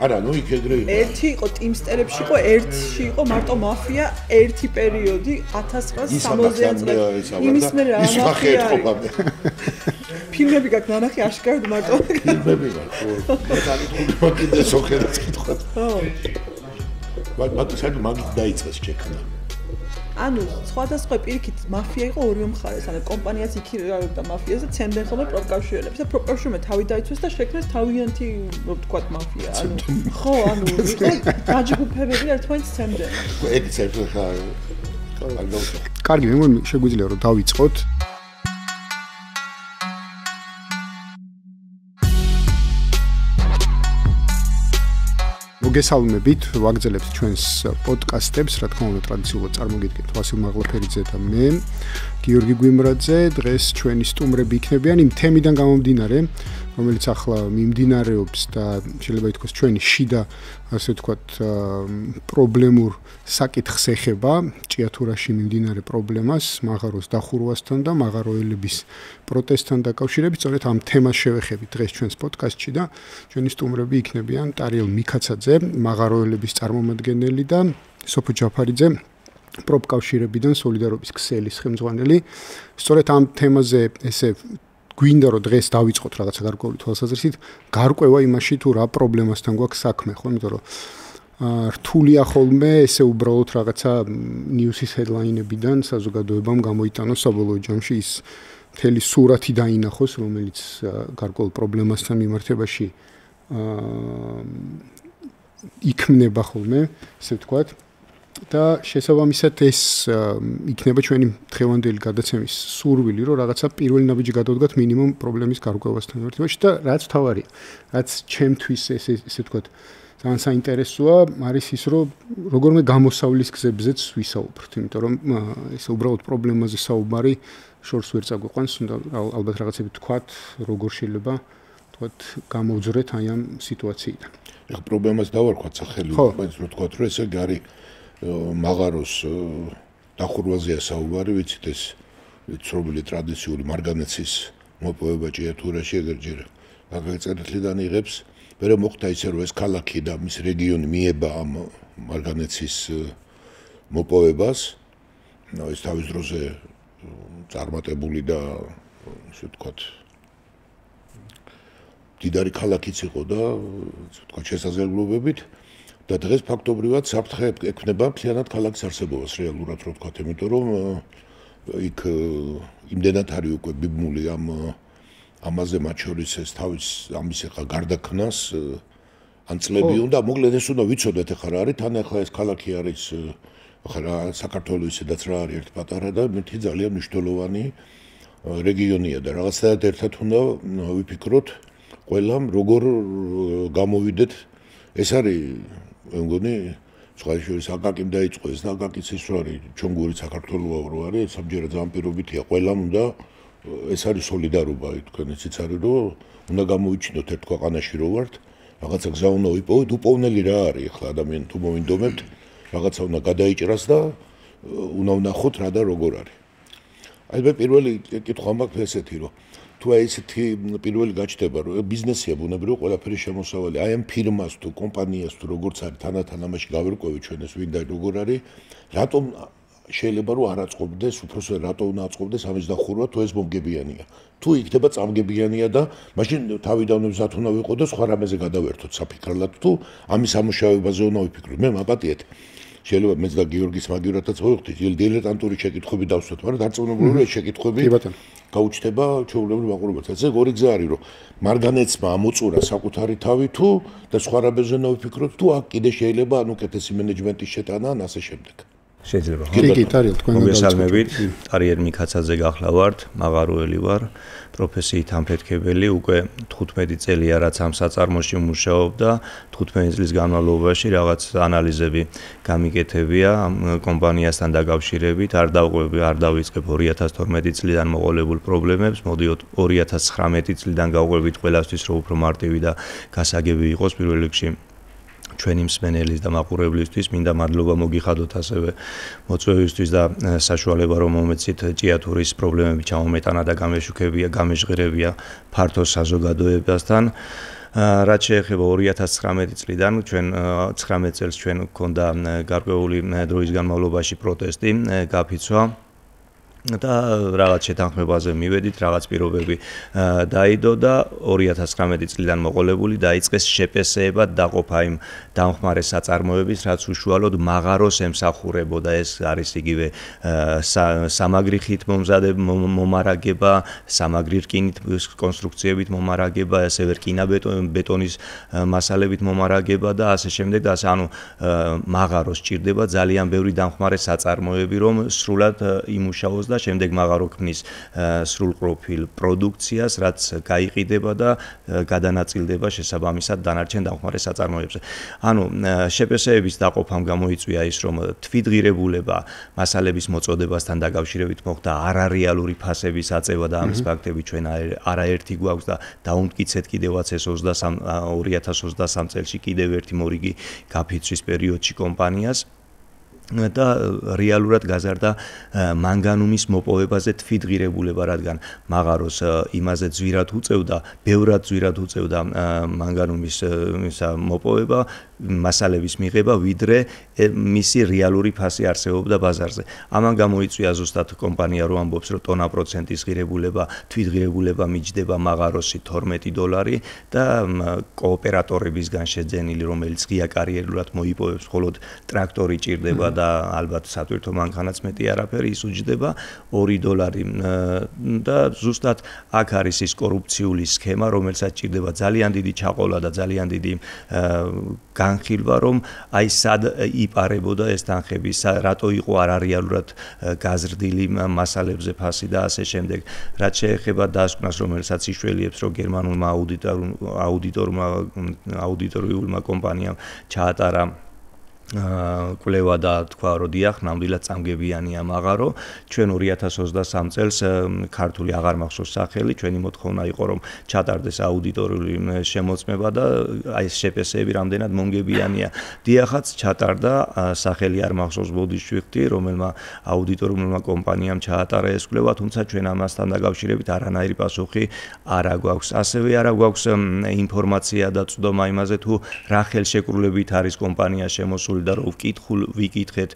არა, ნუ იქ ეგრე იყო. ერთი იყო ტიმსტერებში იყო, ერთში იყო მარტო მაფია, ერთი პერიოდი 1960-იან წლებში. იმის მე რა მაფია. ფილმები გაქვს ნანახი აშკარად მარტო. ფილმები გაქვს. მე განითხული კიდე სოხერაც კითხოთ. ხო. მაგრამ მაგით დაიწყეს შექმნა. ანუ სხვადასხვა პირიქით მაფია იყო ორივე მხარეს, ანუ კომპანიაც იქირავებდა მაფიას და ცემდნენ ხოლმე პროპკავშირებს და პროპკავშირმა თავი დაიცვეს და შექმნეს თავიანთი, ვთქვათ, მაფია. ანუ ხო, ანუ იყო დაჯგუფებები და ერთმანეთს ცემდნენ. ეგ ცერფი ხა. კარგი, მე შეგვიძლია რომ დავიწყოთ. მოგესალმებით, ვაგრძელებთ ჩვენს პოდკასტებს, რა თქმა უნდა, ტრადიციულად წარმოგიდგენთ ვასილ მაღლაფერიძე და მე, გიორგი გვიმრაძე. დღეს ჩვენი სტუმრები იქნებიან იმ თემიდან გამომდინარე, რომელიც ახლა მიმდინარეობს და შეიძლება ითქვას ჩვენი შიდა, ასე ვთქვათ, პრობლემურ საკითხს ეხება, ჭიათურაში მიმდინარე პრობლემას, მაღაროს დახურვასთან და მაღაროელების პროტესტთან დაკავშირებით. სწორედ ამ თემას შევეხებით დღეს ჩვენს პოდკასტში და ჩვენი სტუმრები იქნებიან ტარიელ მიქაცაძე, მაღაროელების წარმომადგენელი და სოფო ჯაფარიძე, პროპკავშირებიდან სოლიდარობის ქსელის ხელმძღვანელი. სწორედ ამ თემაზე ესე გვინდა რომ დღეს დავიწყოთ რაღაცა გარკვეული თვალსაზრისით, გარკვევა იმაში თუ რა პრობლემასთან გვაქვს საქმე, ხო? იმიტომ რომ რთულია ხოლმე ესე უბრალოდ რაღაცა ნიუსის ჰედლაინებიდან საზოგადოებამ გამოიტანოს საბოლოო ჯამში ის მთელი სურათი დაინახოს, რომელიც გარკვეულ პრობლემასთან მიმართებაში იქმნება ხოლმე, ესე ვთქვათ. და შესაბამისად ეს იქნება ჩვენი დღევანდელი გადაცემის სურვილი, რომ რაღაცა პირველი ნაბიჯი გადავდგათ მინიმუმ პრობლემის გარკვევასთან მიმართებაში და რაც თავარია, რაც ჩემთვის ესე ვთქვათ, ძალიან საინტერესოა, არის ის, რომ როგორმე გამოსავლის გზებზეც ვისაუბრთ, იმიტომ რომ ესე უბრალოდ პრობლემაზე საუბარი შორს ვერ წაგვიყვანს, უნდა ალბათ რაღაცები ვთქვათ, როგორ შეიძლება ვთქვათ, გამოვძვრეთ აი ამ სიტუაციიდან. ეხლა პრობლემას დავარქვათ სახელი, მაინც რო ვთქვათ, რომ ესე გარი მაღაროს დახურვაზეა საუბარი, ვიცით ეს ცნობილი ტრადიციული მარგანეცის მოპოვება ჭიათურაში ეგრჯერ გაგაწერეთლიდან იღებს, მერე მოხდა ისე რომ ეს ქალაქი და მის რეგიონი მიება ამ მარგანეცის მოპოვებას. ეს თავის დროზე წარმატებული და ისე ვთქვათ დიდარი ქალაქიც იყო და ვთქვათ შესაძლებლობებით. და დღეს ფაქტობრივად საფრთხე ექმნება მთლიანად ქალაქის არსებობას რეალურად რო ვთქვათ, იმიტომ რომ იქ იმდენად არის უკვე ბიბმული ამაზე მათ შორის ეს თავის ამის ეხა გარდაქმნას ან წლები უნდა, მოკლედ ეს უნდა ვიცოდეთ ეხა რა არის, თან ეხა ეს ქალაქი არის ახლა საქართველოს ისედაც რა არის ერთ პატარა და მეთი ძალიან მნიშვნელოვანი რეგიონია და რაღაცნაირად ერთად უნდა ვიფიქროთ ყველამ როგორ გამოვიდეთ. ეს არის მე მგონი სხვაიშორის აკაკიმ დაიწყო ეს და აკაკიც ის რო არის ჩონგური საქართველოა რო არის სამჯერად ძალიან პირობითია ყველამ უნდა ეს არის სოლიდარობა თქვენ ისიც არის რომ უნდა გამოვიჩინოთ ერთ ქვეყანაში რო ვართ რაღაცა გზა უნდა ვიპოვოთ უპოვნელი რა არის ახლა ადამიანი თუ მოვინდომებთ რაღაცა უნდა გადაიჭრას და უნდა ვნახოთ რა და როგორ არის. აი მე პირველი კითხვა მაქვს ესეთი რომ თუ აი ესეთი პირველი გაჩნდება რომ ბიზნესია ბუნებრივი ყველაფერი შემოსავალი აი ამ ფირმას თუ კომპანიას თუ როგორც არის თანათან ამაში გავერკვევი ჩვენ ეს ვინ და როგორ არის რატომ შეიძლება რომ არ აწყობდეს უბრალოდ რატომ უნდა აწყობდეს ამის დახურვა თუ ეს მომგებიანია თუ იქნება წამგებიანია და მაშინ თავიდან მზად უნდა ვიყო და სხვა რამეზე გადავერთოთ საფიქრად თუ ამის ამუშავებაზე უნდა ვიფიქროთ. მე მაპატიეთ შეიძლება მეც და გიორგის მაგივრათაც ვიხდით დილეტანტური შეკითხვები დავსვათ, მაგრამ დარწმუნებული რომ ეს შეკითხვები გაუჩნდება ჩვეულებრივ მაყურებელს. ეს ორი გზა არის რომ მარგანეცმა ამოწურა საკუთარი თავი თუ და სხვა რამეზე უნდა ვიფიქროთ თუ აქ კიდე შეიძლება ან უკეთესი მენეჯმენტის შეტანა ან ასე შემდეგ. შეიძლება. კი, ტარიელ თქვენ მოგესალმებით. ტარიელ მიქაცაძე გახლავართ, მაღაროელი ვარ, პროფესიით ამფეთქებელი, უკვე 15 წელია რაც ამ საწარმოში ვმუშაობ და 15 წლის განმავლობაში რაღაც ანალიზები გამიკეთებია ამ კომპანიასთან დაკავშირებით, არ დავიწყებ 2012 წლიდან მოყოლებულ პრობლემებს, მოდიოთ 2019 წლიდან გავყვებით ყველასთვის რომ უფრო მარტივი და გასაგები იყოს პირველ რიგში ჩვენი მსმენელის და მაყურებლისთვის მინდა მადლობა მოგიხადოთ ასევე მოწვევისთვის და საშუალება რომ მომეცით ჭიათურის პრობლემები ჩამომეტანა და გამეშუქებია, გამეჟღერებია ფართო საზოგადოებასთან. რაც შეეხება 2019 წლიდან ჩვენ 19 წელს ჩვენ გქონდა გარკვეული დროის განმავლობაში პროტესტი გაფიცვა და რაღაც შეთანხმებაზე მივედით, რაღაც პირობები დაიდო და 2019 წლიდან მოყოლებული დაიწყეს შეპესეებად დაყოფა იმ დამხმარე საწარმოების, რაც უშუალოდ მაღაროს ემსახურებოდა. ეს არის იგივე სამაგრი ხით მომარაგება, სამაგრი რკინით კონსტრუქციებით მომარაგება, ასევე რკინა-ბეტონის მასალებით მომარაგება და ასე შემდეგ და ასე ანუ მაღაროს ჭირდება ძალიან ბევრი დამხმარე საწარმოები, რომ სრულად იმუშაოს და შემდეგ მაღარო ქმნის სრულპროფილ პროდუქციას, რაც გაიყიდება და გადანაწილდება შესაბამისად დანარჩენ დამხმარე საწარმოებზე. ანუ შეპესეების დაყოფამ გამოიწვია ის, რომ თვითღირებულება მასალების მოწოდებასთან დაკავშირებით მოხდა არარეალური ფასების აწევა და ამის ფაქტები ჩვენ არაერთი გვაქვს და დაუმტკიცეთ კიდევაც ეს 2023 წელს კიდევ ერთი მორიგი გაფიცვის პერიოდში კომპანიას. და რეალურად გაზარდა მანგანუმის მოპოვებაზე თვითღირებულება, რადგან მაღაროს იმაზე ძვირად უწევდა, ბევრად ძვირად უწევდა მანგანუმის მოპოვება, მასალების მიღება, ვიდრე მისი რეალური ფასი არსებობდა ბაზარზე. ამან გამოიწვია ზუსტად კომპანია რო ამბობს, რომ ტონა პროცენტის ღირებულება, თვითღირებულება მიჯდება მაღაროსი $12 და კოოპერატორებისგან შეძენილი, რომელიც ღია კარიერულად მოიპოვებს, მხოლოდ ტრაქტორი ჭირდება და ალბათ სატვირთო მანქანაც მეტი არაფერი ის უჯდება $2 და ზუსტად აქ არის ის კორუფციული სქემა, რომელსაც ჭირდება ძალიან დიდი ჩაყოლა და ძალიან დიდი განხილვა, რომ აი სად იპარებოდა ეს თანხები, რატო იყო არარეალურად გაზრდილი მასალებზე ფასი და ასე შემდეგ. რაც შეეხება დასკვნას, რომელსაც იშველიებს, რომ გერმანულმა აუდიტორიულმა კომპანიამ ჩაატარა კვლევა და თქვა, რომ დიახ, ნამდვილად წამგებიანია მაღარო. ჩვენ 2023 წელს ქართული აღარ მახსოვს სახელი, ჩვენი მოთხოვნა იყო, რომ ჩატარდეს აუდიტორიული შემოწმება და აი ეს შეპესეები რამდენად მომგებიანია. დიახაც ჩატარდა, სახელი არ მახსოვს, ბოდიშვიხტი, რომელმა აუდიტორულმა კომპანიამ ჩაატარა ეს კვლევა, თუმცა ჩვენ ამასთან დაკავშირებით არანაირი პასუხი არ გვაქვს. ასევე არ გვაქვს ინფორმაცია და წვდომა იმაზე, თუ რა ხელშეკრულებით არის კომპანია შემოსული და რომ ვიკითხეთ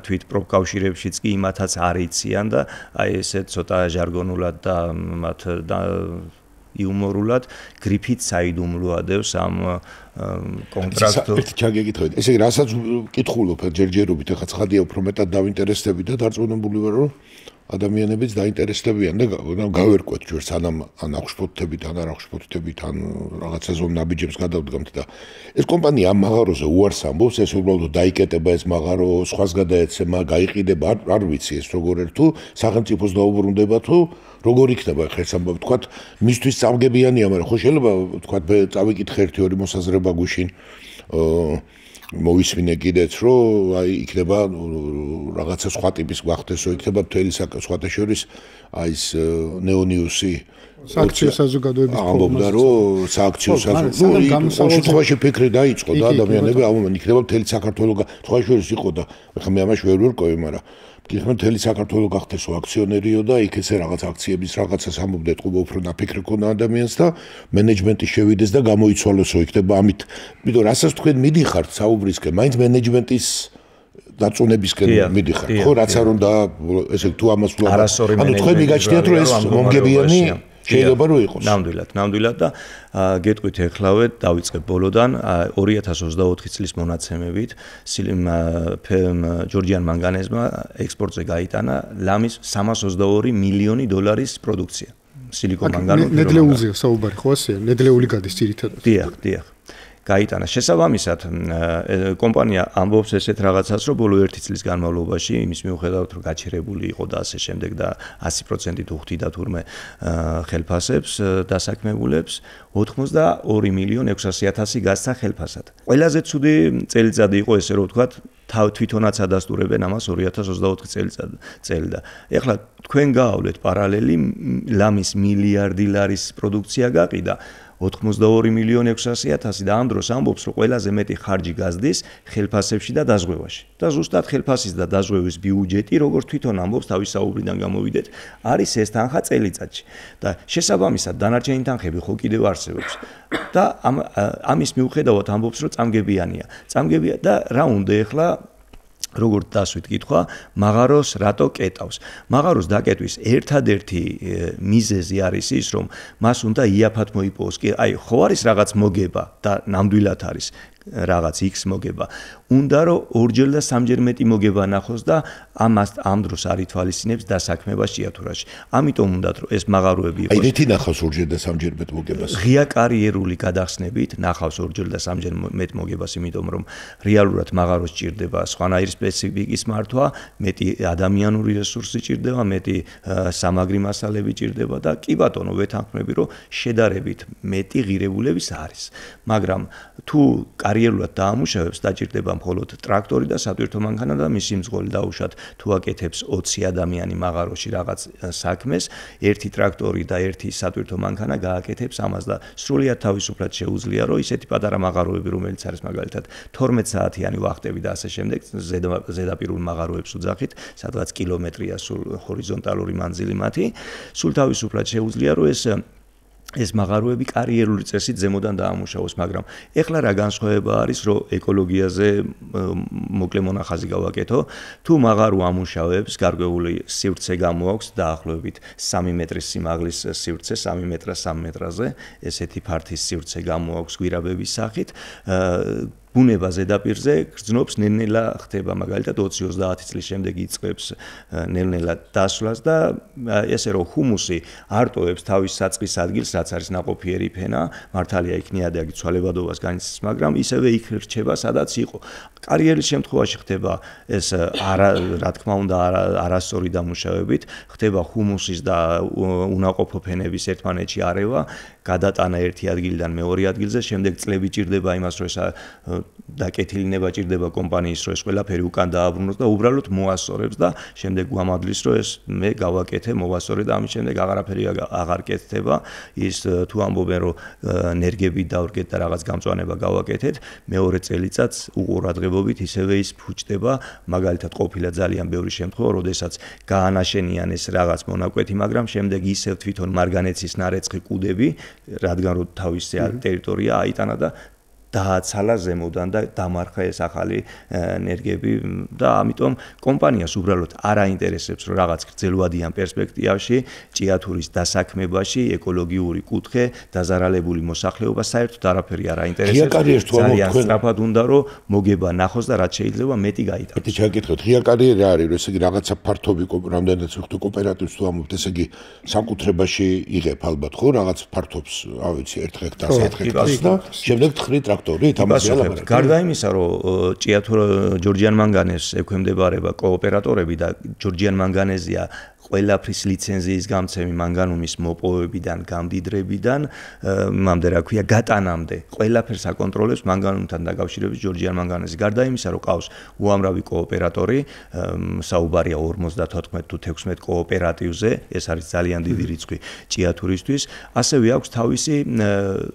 თვით პროფკავშირებშიც კი იმათაც არ იციან და აი ესე ცოტა ჟარგონულად და მათ იუმორულად გრიფით საიდუმლოადევს ამ კონტრაქტს. ერთი ჩაგეკითხეთ. ესე იგი, რასაც ვკითხულობ ჯერჯერობით, ახლა ცხადია უფრო მეტად დავინტერესდები და დარწმუნებული ვარ, რომ ადამიანებიც დაინტერესდებიან და გავერკვეთ ჩვენ სანამ ან აღშფოთებით, ან არ აღშფოთებით, ან რაღაცა ზონ ნაბიჯებს გადავდგამთ და ეს კომპანია ამ მაღაროზე უარს ამბობს, ეს უბრალოდ დაიკეტება ეს მაღარო, სხვას გადაეცემა, გაიყიდება, არ ვიცი ეს როგორ ერთუ სახელმწიფოს დაუბრუნდება თუ როგორ იქნება ხერს ამბობ, თქვათ, მისთვის წამგებიანია, მაგრამ ხო შეიძლება თქვათ წავიკითხე ერთი-ორი მოსაზრება გუშინ მოვისმინე კიდეც, რომ აი იქნება რაღაცა სხვა ტიპის გვახდესო, იქნება მთელი სხვათა შორის აი ეს ნეონიუსი სააქციო საზოგადოების ამბობდა, რომ სააქციო საზოგადოების შემთხვევაში ფიქრი დაიწყო და ადამიანები ამბობენ, იქნება მთელი საქართველოს სხვა შორის იყო და ხა მე ამაში ვერ ვერკვევი, მაგრამ იქნება მთელი საქართველოს გახდესო აქციონერიო და იქ ესე რაღაც აქციების რაღაცას ამბობდა, ეთყობა უფრო ნაფიქრი ქონა ადამიანს და მენეჯმენტი შევიდეს და გამოიცვალოსო, იქნება ამით. იმიტომ რასაც თქვენ მიდიხართ საუბრისკენ, მაინც მენეჯმენტის დაწუნებისკენ მიდიხართ, ხო, რაც არ უნდა ესე თუ ამას არასწორი ანუ თქვენ მიგაჩნიათ, რომ ეს მომგებიანი შეიძლება რომ იყოს. ნამდვილად და გეტყვით ეხლავე დავიწყებ ბოლოდან 2024 წლის მონაცემებით ჯორჯიან მანგანეზმა ექსპორტზე გაიტანა ლამის $322 მილიონი პროდუქცია. სილიკონ მანგანუმი ნედლეულზეა საუბარი, ხო ასეა? ნედლეული გადის ძირითადად. დიახ. გაიტანა. შესაბამისად, კომპანია ამბობს ესეთ რაღაცას, რომ ბოლო 1 წლის განმავლობაში იმის მიუხედავად, რომ გაჩერებული იყო და ასე შემდეგ და 100%-ით უხდიდა თურმე ხელფასებს დასაქმებულებს, 82,600,000 გასცა ხელფასად. ყველაზე ცუდი წელიწადი იყო ესე რომ ვთქვათ, თვითონაც ადასტურებენ ამას 2024 წელი და ეხლა თქვენ გაავლეთ პარალელი ლამის $1 მილიარდი პროდუქცია გაყიდა 82,600,000 და ამ დროს ამბობს, რომ ყველაზე მეტი ხარჯი გაზდის ხელფასებში და დაზღვევაში. და ზუსტად ხელფასის და დაზღვევის ბიუჯეტი, როგორც თვითონ ამბობს თავის საუბრიდან გამოვიდეთ, არის ეს თანხა წელიწადში. და შესაბამისად დანარჩენი თანხები ხო კიდევ არსებობს. და ამის მიუხედავად ამბობს, რომ წამგებიანია. წამგებია და რა უნდა ეხლა როგორც დასვით კითხვა, მაღაროს რატო კეტავს? მაღაროს დაკეტვის ერთადერთი მიზეზი არის ის, რომ მას უნდა იაფად მოიპოვოს. აი, ხო არის რაღაც მოგება და ნამდვილად არის რაღაც X მოგება. უნდა რომ ორჯერ და სამჯერ მეტი მოგება ნახოს და ამ დროს არ ითვალისწინებს დასაქმებას ჭიათურაში. ამიტომ უნდათ რომ ეს მაღაროები იყოს. აი, რითი ნახავს ორჯერ და სამჯერ მეტ მოგებას? ღია კარიერული გადახსნებით ნახავს ორჯერ და სამჯერ მეტ მოგებას, იმიტომ რომ რეალურად მაღაროს ჭირდება სხვანაირი სპეციფიკის მართვა, მეტი ადამიანური რესურსი ჭირდება, მეტი სამაგრი მასალები ჭირდება და კი ბატონო ვეთანხმები რომ შედარებით მეტი ღირებულების არის. მაგრამ თუ კარიერულად დაამუშავებს, დაჭირდება მხოლოდ ტრაქტორი და სატვირთო მანქანა და მისი მძღოლი დაუშვათ თუ აკეთებს 20 ადამიანი მაღაროში რაღაც საქმეს, ერთი ტრაქტორი და ერთი სატვირთო მანქანა გააკეთებს ამას და სრულიად თავისუფლად შეუძლია, რომ ისეთი პატარა მაღაროები, რომელიც არის მაგალითად 12 საათიანი ვახტები და ასე შემდეგ, ზედაპირულ მაღაროებს უძახით, სადღაც კილომეტრია სულ ჰორიზონტალური მანძილი მათი, სულ თავისუფლად შეუძლია, რომ ეს მაღაროები კარიერული წესით ზემოდან დაამუშავოს, მაგრამ ეხლა რა განსხვავება არის, რომ ეკოლოგიაზე მოკლე მონახაზი გავაკეთო, თუ მაღარო ამუშავებს, გარკვეული სივრცე გამოაქვს დაახლოებით 3 მეტრის სიმაღლის სივრცე, 3 მეტრა 3 მეტრაზე, ესეთი ფართის სივრცე გამოაქვს გვირაბების სახით, ბუნება ზედაპირზე გრძნობს ნელ-ნელა ხდება მაგალითად 20-30 წლის შემდეგ იწყებს ნელ-ნელა დასვლას და ესე რომ ჰუმუსი არ ტოვებს თავის საწყის ადგილს, რაც არის ნაყოფიერი ფენა, მართალია იქ ნიადაგი ცვალებადობას განიცდის, მაგრამ ისევე იქ რჩება, სადაც იყო. კარიერის შემთხვევაში ხდება ეს რა თქმა უნდა არასწორი დამუშავებით, ხდება ჰუმუსის და უნაყოფო ფენების ერთმანეთში არევა, გადატანა ერთი ადგილიდან მეორე ადგილზე, შემდეგ წლები ჭირდება იმას, რომ დაკეთილინება ჭირდება კომპანიის, რომ ეს ყველაფერი უკან დააბრუნოს და უბრალოდ მოასწორებს და შემდეგ გვამადლის, რომ ეს მე გავაკეთე, მოვასწორე და ამის შემდეგ აღარაფერი აღარ კეთდება. ის თუ ამბობენ, რომ ნერგები დავრგეთ და რაღაც გამწვანება გავაკეთეთ, მეორე წელიწადს უყურადღებობით ისევე ის ფუჭდება, მაგალითად ყოფილა ძალიან ბევრი შემთხვევა, როდესაც გაანაშენიან ეს რაღაც მონაკვეთი, მაგრამ შემდეგ ისევ თვითონ მარგანეცის ნარეცხი კუდები, რადგან რომ თავისი ტერიტორია აიტანა და დააცალა ზემოდან და დამარხა ეს ახალი ენერგიები და ამიტომ კომპანიას უბრალოდ არ აინტერესებს რომ რაღაც გრძელვადიან პერსპექტივაში ჭიათურის დასაქმებაში ეკოლოგიური კუთხე დაზარალებული მოსახლეობა საერთოდ არაფერი არ აინტერესებს ძალიან სწრაფად უნდა რომ მოგება ნახოს და რაც შეიძლება მეტი გაიტანოს. ერთი ჩაგეკითხოთ, ღია კარიერა არის, რომ ესე იგი რაღაცა ფართობი რამდენადაც ვხდო კოოპერატივს თუ ამობთ, ესე იგი სამკუთრებაში იღებ ალბათ ხო რაღაც ფართობს, რა ვიცი, 1 ჰექტარს, 10 ჰექტარს და შემდეგ თხრი გარდა იმისა, რომ ჯორჯიან მანგანეზს ექვემდებარება კოოპერატორები და ჯორჯიან მანგანეზია ყველაფრის ლიცენზიის გამცემი მანგანუმის მოპოვებიდან, გამდიდრებიდან, მამდე რა ქვია, გატანამდე ყველაფერს აკონტროლებს მანგანუმთან დაკავშირებით ჯორჯიან მანგანეზი. გარდა იმისა, რომ ყავს უამრავი კოოპერატორი, საუბარია 54 თუ 16 კოოპერატივზე, ეს არის ძალიან დიდი რიცხვი ჭიათურისთვის, ასევე აქვს თავისი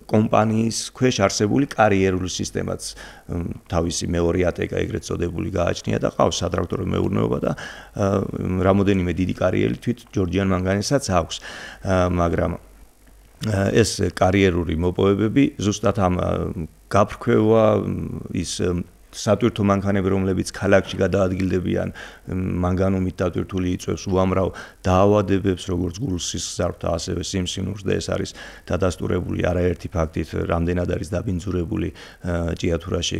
კომპანიის ქვეშ არსებული კარიერული სისტემაც, თავისი მეორე ატეკა ეგრეთ წოდებული გააჩნია და ყავს სატრაქტორო მეურნეობა და რამოდენიმე დიდი კარიერი თვით ჯორჯიან მანგანესაც აქვს, მაგრამ ეს კარიერული მოპოვებები ზუსტად ამ გაფრქვევა ის სატვირთო მანქანები, რომლებიც ქალაქში გადაადგილდებიან, მანგანუმით დატვირთული იწვევს უამრავ დაავადებებს, როგორც გულსის ზარდთა, ასევე სიმსივნურს და ეს არის დადასტურებული არაერთი ფაქტით, რამდენად არის დაბინძურებული ჭიათურაში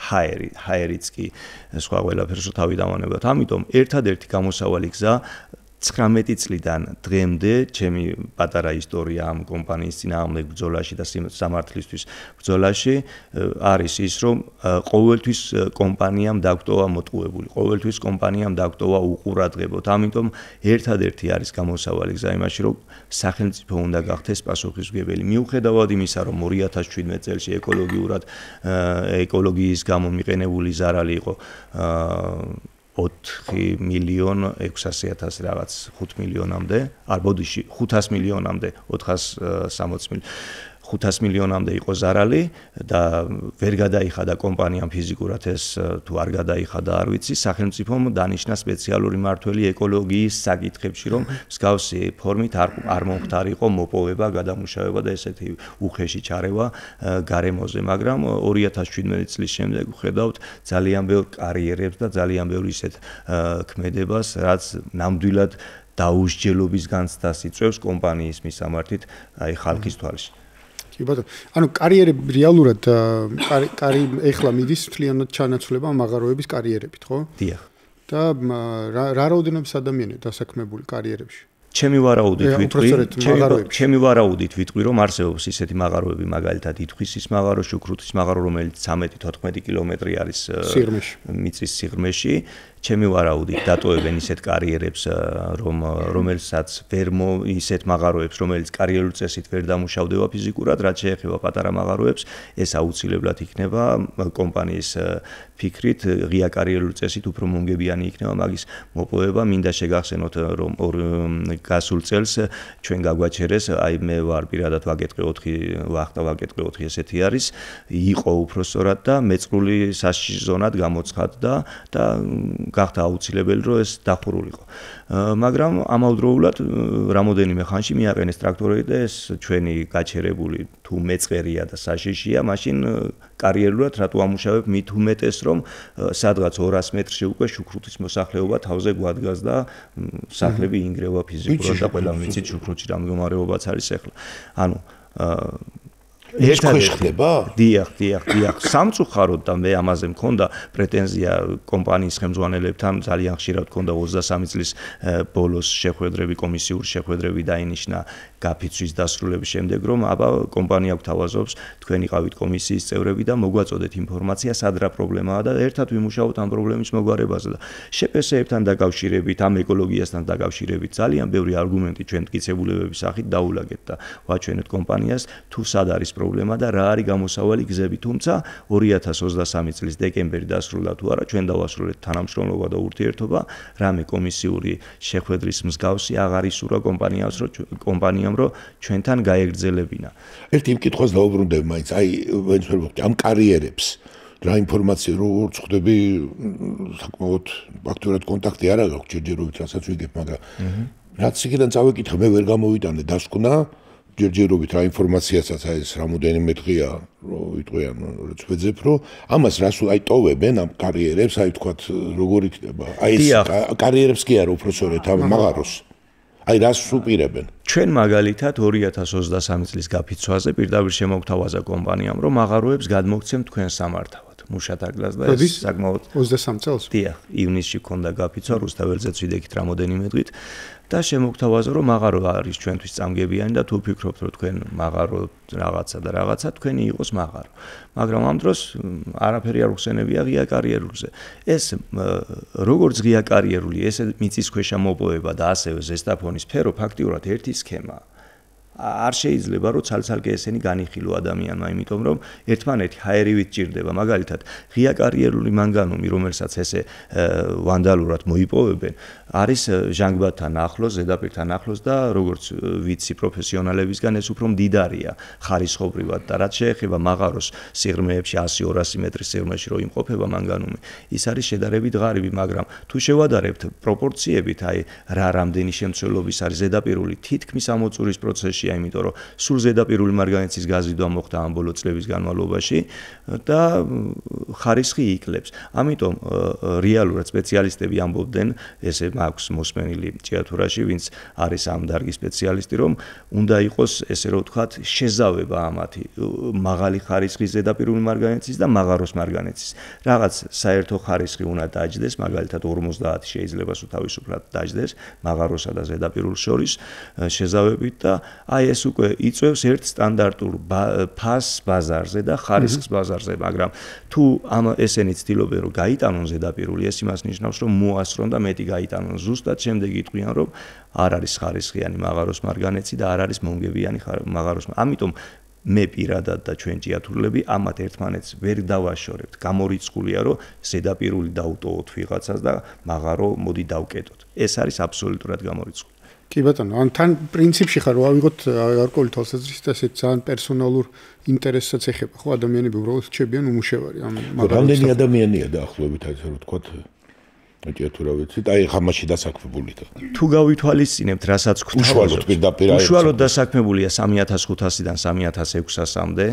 ჰაერიც კი სხვა ყველაფერს თავი დავანებოთ. ამიტომ ერთადერთი გამოსავალი გზა 19 წლიდან დღემდე ჩემი პატარა ისტორია ამ კომპანიის წინააღმდეგ ბრძოლაში და სამართლისთვის ბრძოლაში არის ის, რომ ყოველთვის კომპანიამ დაგტოვა მოტყუებული, ყოველთვის კომპანიამ დაგტოვა უყურადღებოთ. ამიტომ ერთადერთი არის გამოსავალი გზა იმაში, რომ სახელმწიფო უნდა გახდეს პასუხისმგებელი. მიუხედავად იმისა, რომ 2017 წელს ეკოლოგიის გამო მიყენებული ზარალი იყო 4.600.000 რაღაც 5 მილიონამდე, არ ბოდიში 500 მილიონამდე 460 500 მილიონამდე იყო ზარალი და ვერ გადაიხადა კომპანიამ ფიზიკურად ეს თუ არ გადაიხადა არ ვიცი, სახელმწიფომ დანიშნა სპეციალური მმართველი ეკოლოგიის საკითხებში, რომ მსგავსი ფორმით არ მომხდარიყო მოპოვება, გადამუშავება და ესეთი უხეში ჩარევა გარემოზე, მაგრამ 2017 წლის შემდეგ ვხედავთ ძალიან ბევრ კარიერებს და ძალიან ბევრ ისეთ ქმედებას, რაც ნამდვილად დაუსჯელობის განცდას იწვევს კომპანიის მისამართით, აი ხალხის თვალში. კი ბატონო, ანუ კარიერები რეალურად ეხლა მიდის მთლიანად ჩანაცვლება მაღაროების კარიერებით, ხო? დიახ. და რა რაოდენობის ადამიანია დასაქმებული კარიერებში? ჩემი ვარაუდით ვიტყვი, რომ არსებობს ისეთი მაღაროები, მაგალითად ითხვისის მაღარო, შუქრუთის მაღარო, რომელიც 13-14 კილომეტრი არის მიწის სიღრმეში. ჩემი ვარაუდით დატოვებენ ისეთ კარიერებს, რომელსაც ვერ ისეთ მაღაროებს, რომელიც კარიერული წესით ვერ დამუშავდება ფიზიკურად, რაც შეეხება პატარა მაღაროებს, ეს აუცილებლად იქნება კომპანიის ფიქრით, ღია კარიერული წესით უფრო მომგებიანი იქნება მაგის მოპოვება. მინდა შეგახსენოთ, რომ გასულ წელს ჩვენ გაგვაჩერეს, აი მე ვარ პირადად ვაკეთე 4 ესეთი არის, იყო უფრო სწორად და მეწყრული სასჯის ზონად გამოცხადდა და გახდა აუცილებელი, რომ ეს დახურულიყო. მაგრამ ამავდროულად რამოდენიმე ხანში მიაყენეს ტრაქტორები და ეს ჩვენი გაჩერებული თუ მეწყერია და საშიშია, მაშინ კარიერულად რატო ამუშავებ მით უმეტეს, რომ სადღაც 200 მეტრში უკვე შუქრუთის მოსახლეობა თავზე გვადგას და სახლები ინგრევა ფიზიკურად და ყველა ვიცით შუქრუთში რა მდგომარეობაც არის ახლა. ანუ ეს ხდება? დიახ. სამწუხაროდ და მე ამაზე მქონდა პრეტენზია კომპანიის ხელმძღვანელებთან, ძალიან ხშირად მქონდა 23 წლის ბოლოს შეხვედრები, კომისიური შეხვედრები დაინიშნა გაფიცვის დასრულების შემდეგ, რომ აბა კომპანია გვთავაზობს, თქვენ იყავით კომისიის წევრები და მოგვაწოდეთ ინფორმაცია, სად რა პრობლემაა და ერთად ვიმუშაოთ ამ პრობლემის მოგვარებაზე და შეფესეებთან დაკავშირებით, ამ ეკოლოგიასთან დაკავშირებით ძალიან ბევრი არგუმენტი ჩვენ მტკიცებულებების სახით დაულაგეთ და ვაჩვენეთ კომპანიას, თუ სად არის პრობლემა და რა არის გამოსავალი გზები, თუმცა 2023 წლის დეკემბერი დასრულდა თუ არა, ჩვენ დავასრულეთ თანამშრომლობა და ურთიერთობა, რამე კომისიური შეხვედრის მსგავსი აღარ ისურვა კომპანიამ, რომ ჩვენთან გაეგრძელებინა. ერთი იმ კითხვას დაუბრუნდები მაინც, აი ვენც ვერ ვხვდი, ამ კარიერებს რა ინფორმაცია როგორც ხვდები, საკმაოდ აქტიურად კონტაქტი არ აქვს ჯერჯერობით, რასაც ვიგებ, მაგრამ რაც იქიდან წავეკითხე, მე ვერ გამოვიტანე დასკვნა ჯერჯერობით რა ინფორმაციასაც აი ეს რამოდენიმე დღეა რომ ვიტყვიან რაც ვეძებ რომ ამას რას აი ტოვებენ ამ კარიერებს აი თქვათ როგორ იქნება აი ეს კარიერებს კი არა უფრო სწორედ ამ მაღაროს აი რას უპირებენ ჩვენ მაგალითად 2023 წლის გაფიცვაზე პირდაპირ შემოგთავაზა კომპანიამ რომ მაღაროებს გადმოგცემ თქვენ სამართავად მუშათაგლას და ეს საკმაოდ 23 წელს დიახ ივნისში ქონდა გაფიცვა რუსთაველზეც ვიდექით რამოდენიმე დღით და შემოგთავაზა რომ მაღარო არის ჩვენთვის წამგებიანი და თუ ვფიქრობთ რომ თქვენ მაღარო რაღაცა თქვენი იყოს მაღარო მაგრამ ამ დროს არაფერი არ უხსენებია ღია კარიერულზე ეს როგორც ღია კარიერული ესე მიწისქვეშა მოპოვება და ასევე ზესტაფონის სფერო ფაქტიურად ერთი სქემაა არ შეიძლება რომ ცალ-ცალკე ესენი განიხილო ადამიანმა, იმიტომ რომ ერთმანეთი ჰაერივით ჭირდება. მაგალითად, ღია კარიერული მანგანუმი, რომელსაც ესე ვანდალურად მოიპოვებენ, არის ჟანგბადთან ახლოს, ზედაპირთან ახლოს და როგორც ვიცი პროფესიონალებისგან ეს უფრო მდიდარია ხარისხობრივად და რაც შეეხება მაღაროს სიღრმეებში 100-200 მეტრის სიღრმეში რო იმყოფება მანგანუმი, ის არის შედარებით ღარიბი, მაგრამ თუ შევადარებთ პროპორციებით, აი რა რამდენი შემცველობის არის ზედაპირული თითქმის ამოწურის პროცესში იმიტომ რომ სულ ზედაპირული მარგანეცის გაზიდვა მოხდა ამ ბოლო წლების განმავლობაში და ხარისხი იკლებს. ამიტომ რეალურად სპეციალისტები ამბობდნენ, ესე მაქვს მოსმენილი ჭიათურაში, ვინც არის ამ დარგის სპეციალისტი, რომ უნდა იყოს ესე რომ ვთქვათ, შეზავება ამათი მაღალი ხარისხის ზედაპირული მარგანეცის და მაღაროს მარგანეცის. რაღაც საერთო ხარისხი უნდა დაჯდეს, მაგალითად 50 შეიძლება თავისუფლად დაჯდეს მაღაროსა და ზედაპირულ შორის შეზავებით და აი ეს უკვე იწევს ერთ სტანდარტულ ფასს ბაზარზე და ხარისხს ბაზარზე, მაგრამ თუ ესენი ცდილობენ რომ გაიტანონ ზედაპირული, ეს იმას ნიშნავს, რომ მოასწრონ და მეტი გაიტანონ. ზუსტად შემდეგ იტყვიან, რომ არ არის ხარისხიანი მაღაროს მარგანეცი და არ არის მომგებიანი მაღაროს. ამიტომ მე პირადად და ჩვენ ჭიათურლები ამათ ერთმანეთს ვერ დავაშორებთ. გამორიცხულია, რომ ზედაპირული დაუტოვოთ ვიღაცას და მაღარო მოდი დავკეტოთ. ეს არის აბსოლუტურად გამორიცხული. კი ბატონო, ან თან პრინციპში ხარ რომ ავიღოთ გარკვეული თვალსაზრისით ესეთ ძალიან პერსონალურ ინტერესსაც ეხება, ხო, ადამიანები უბრალოდ რჩებიან უმუშევარი ამ მაგალითად. რამდენი ადამიანია დაახლოებით აი რომ ვთქვათ მეტია თუ რა ვიცით, აი ხამაში დასაქმებული და თუ გავითვალისწინებთ, რასაც უშუალოდ პირდაპირ უშუალოდ დასაქმებულია 3500-დან 3600-მდე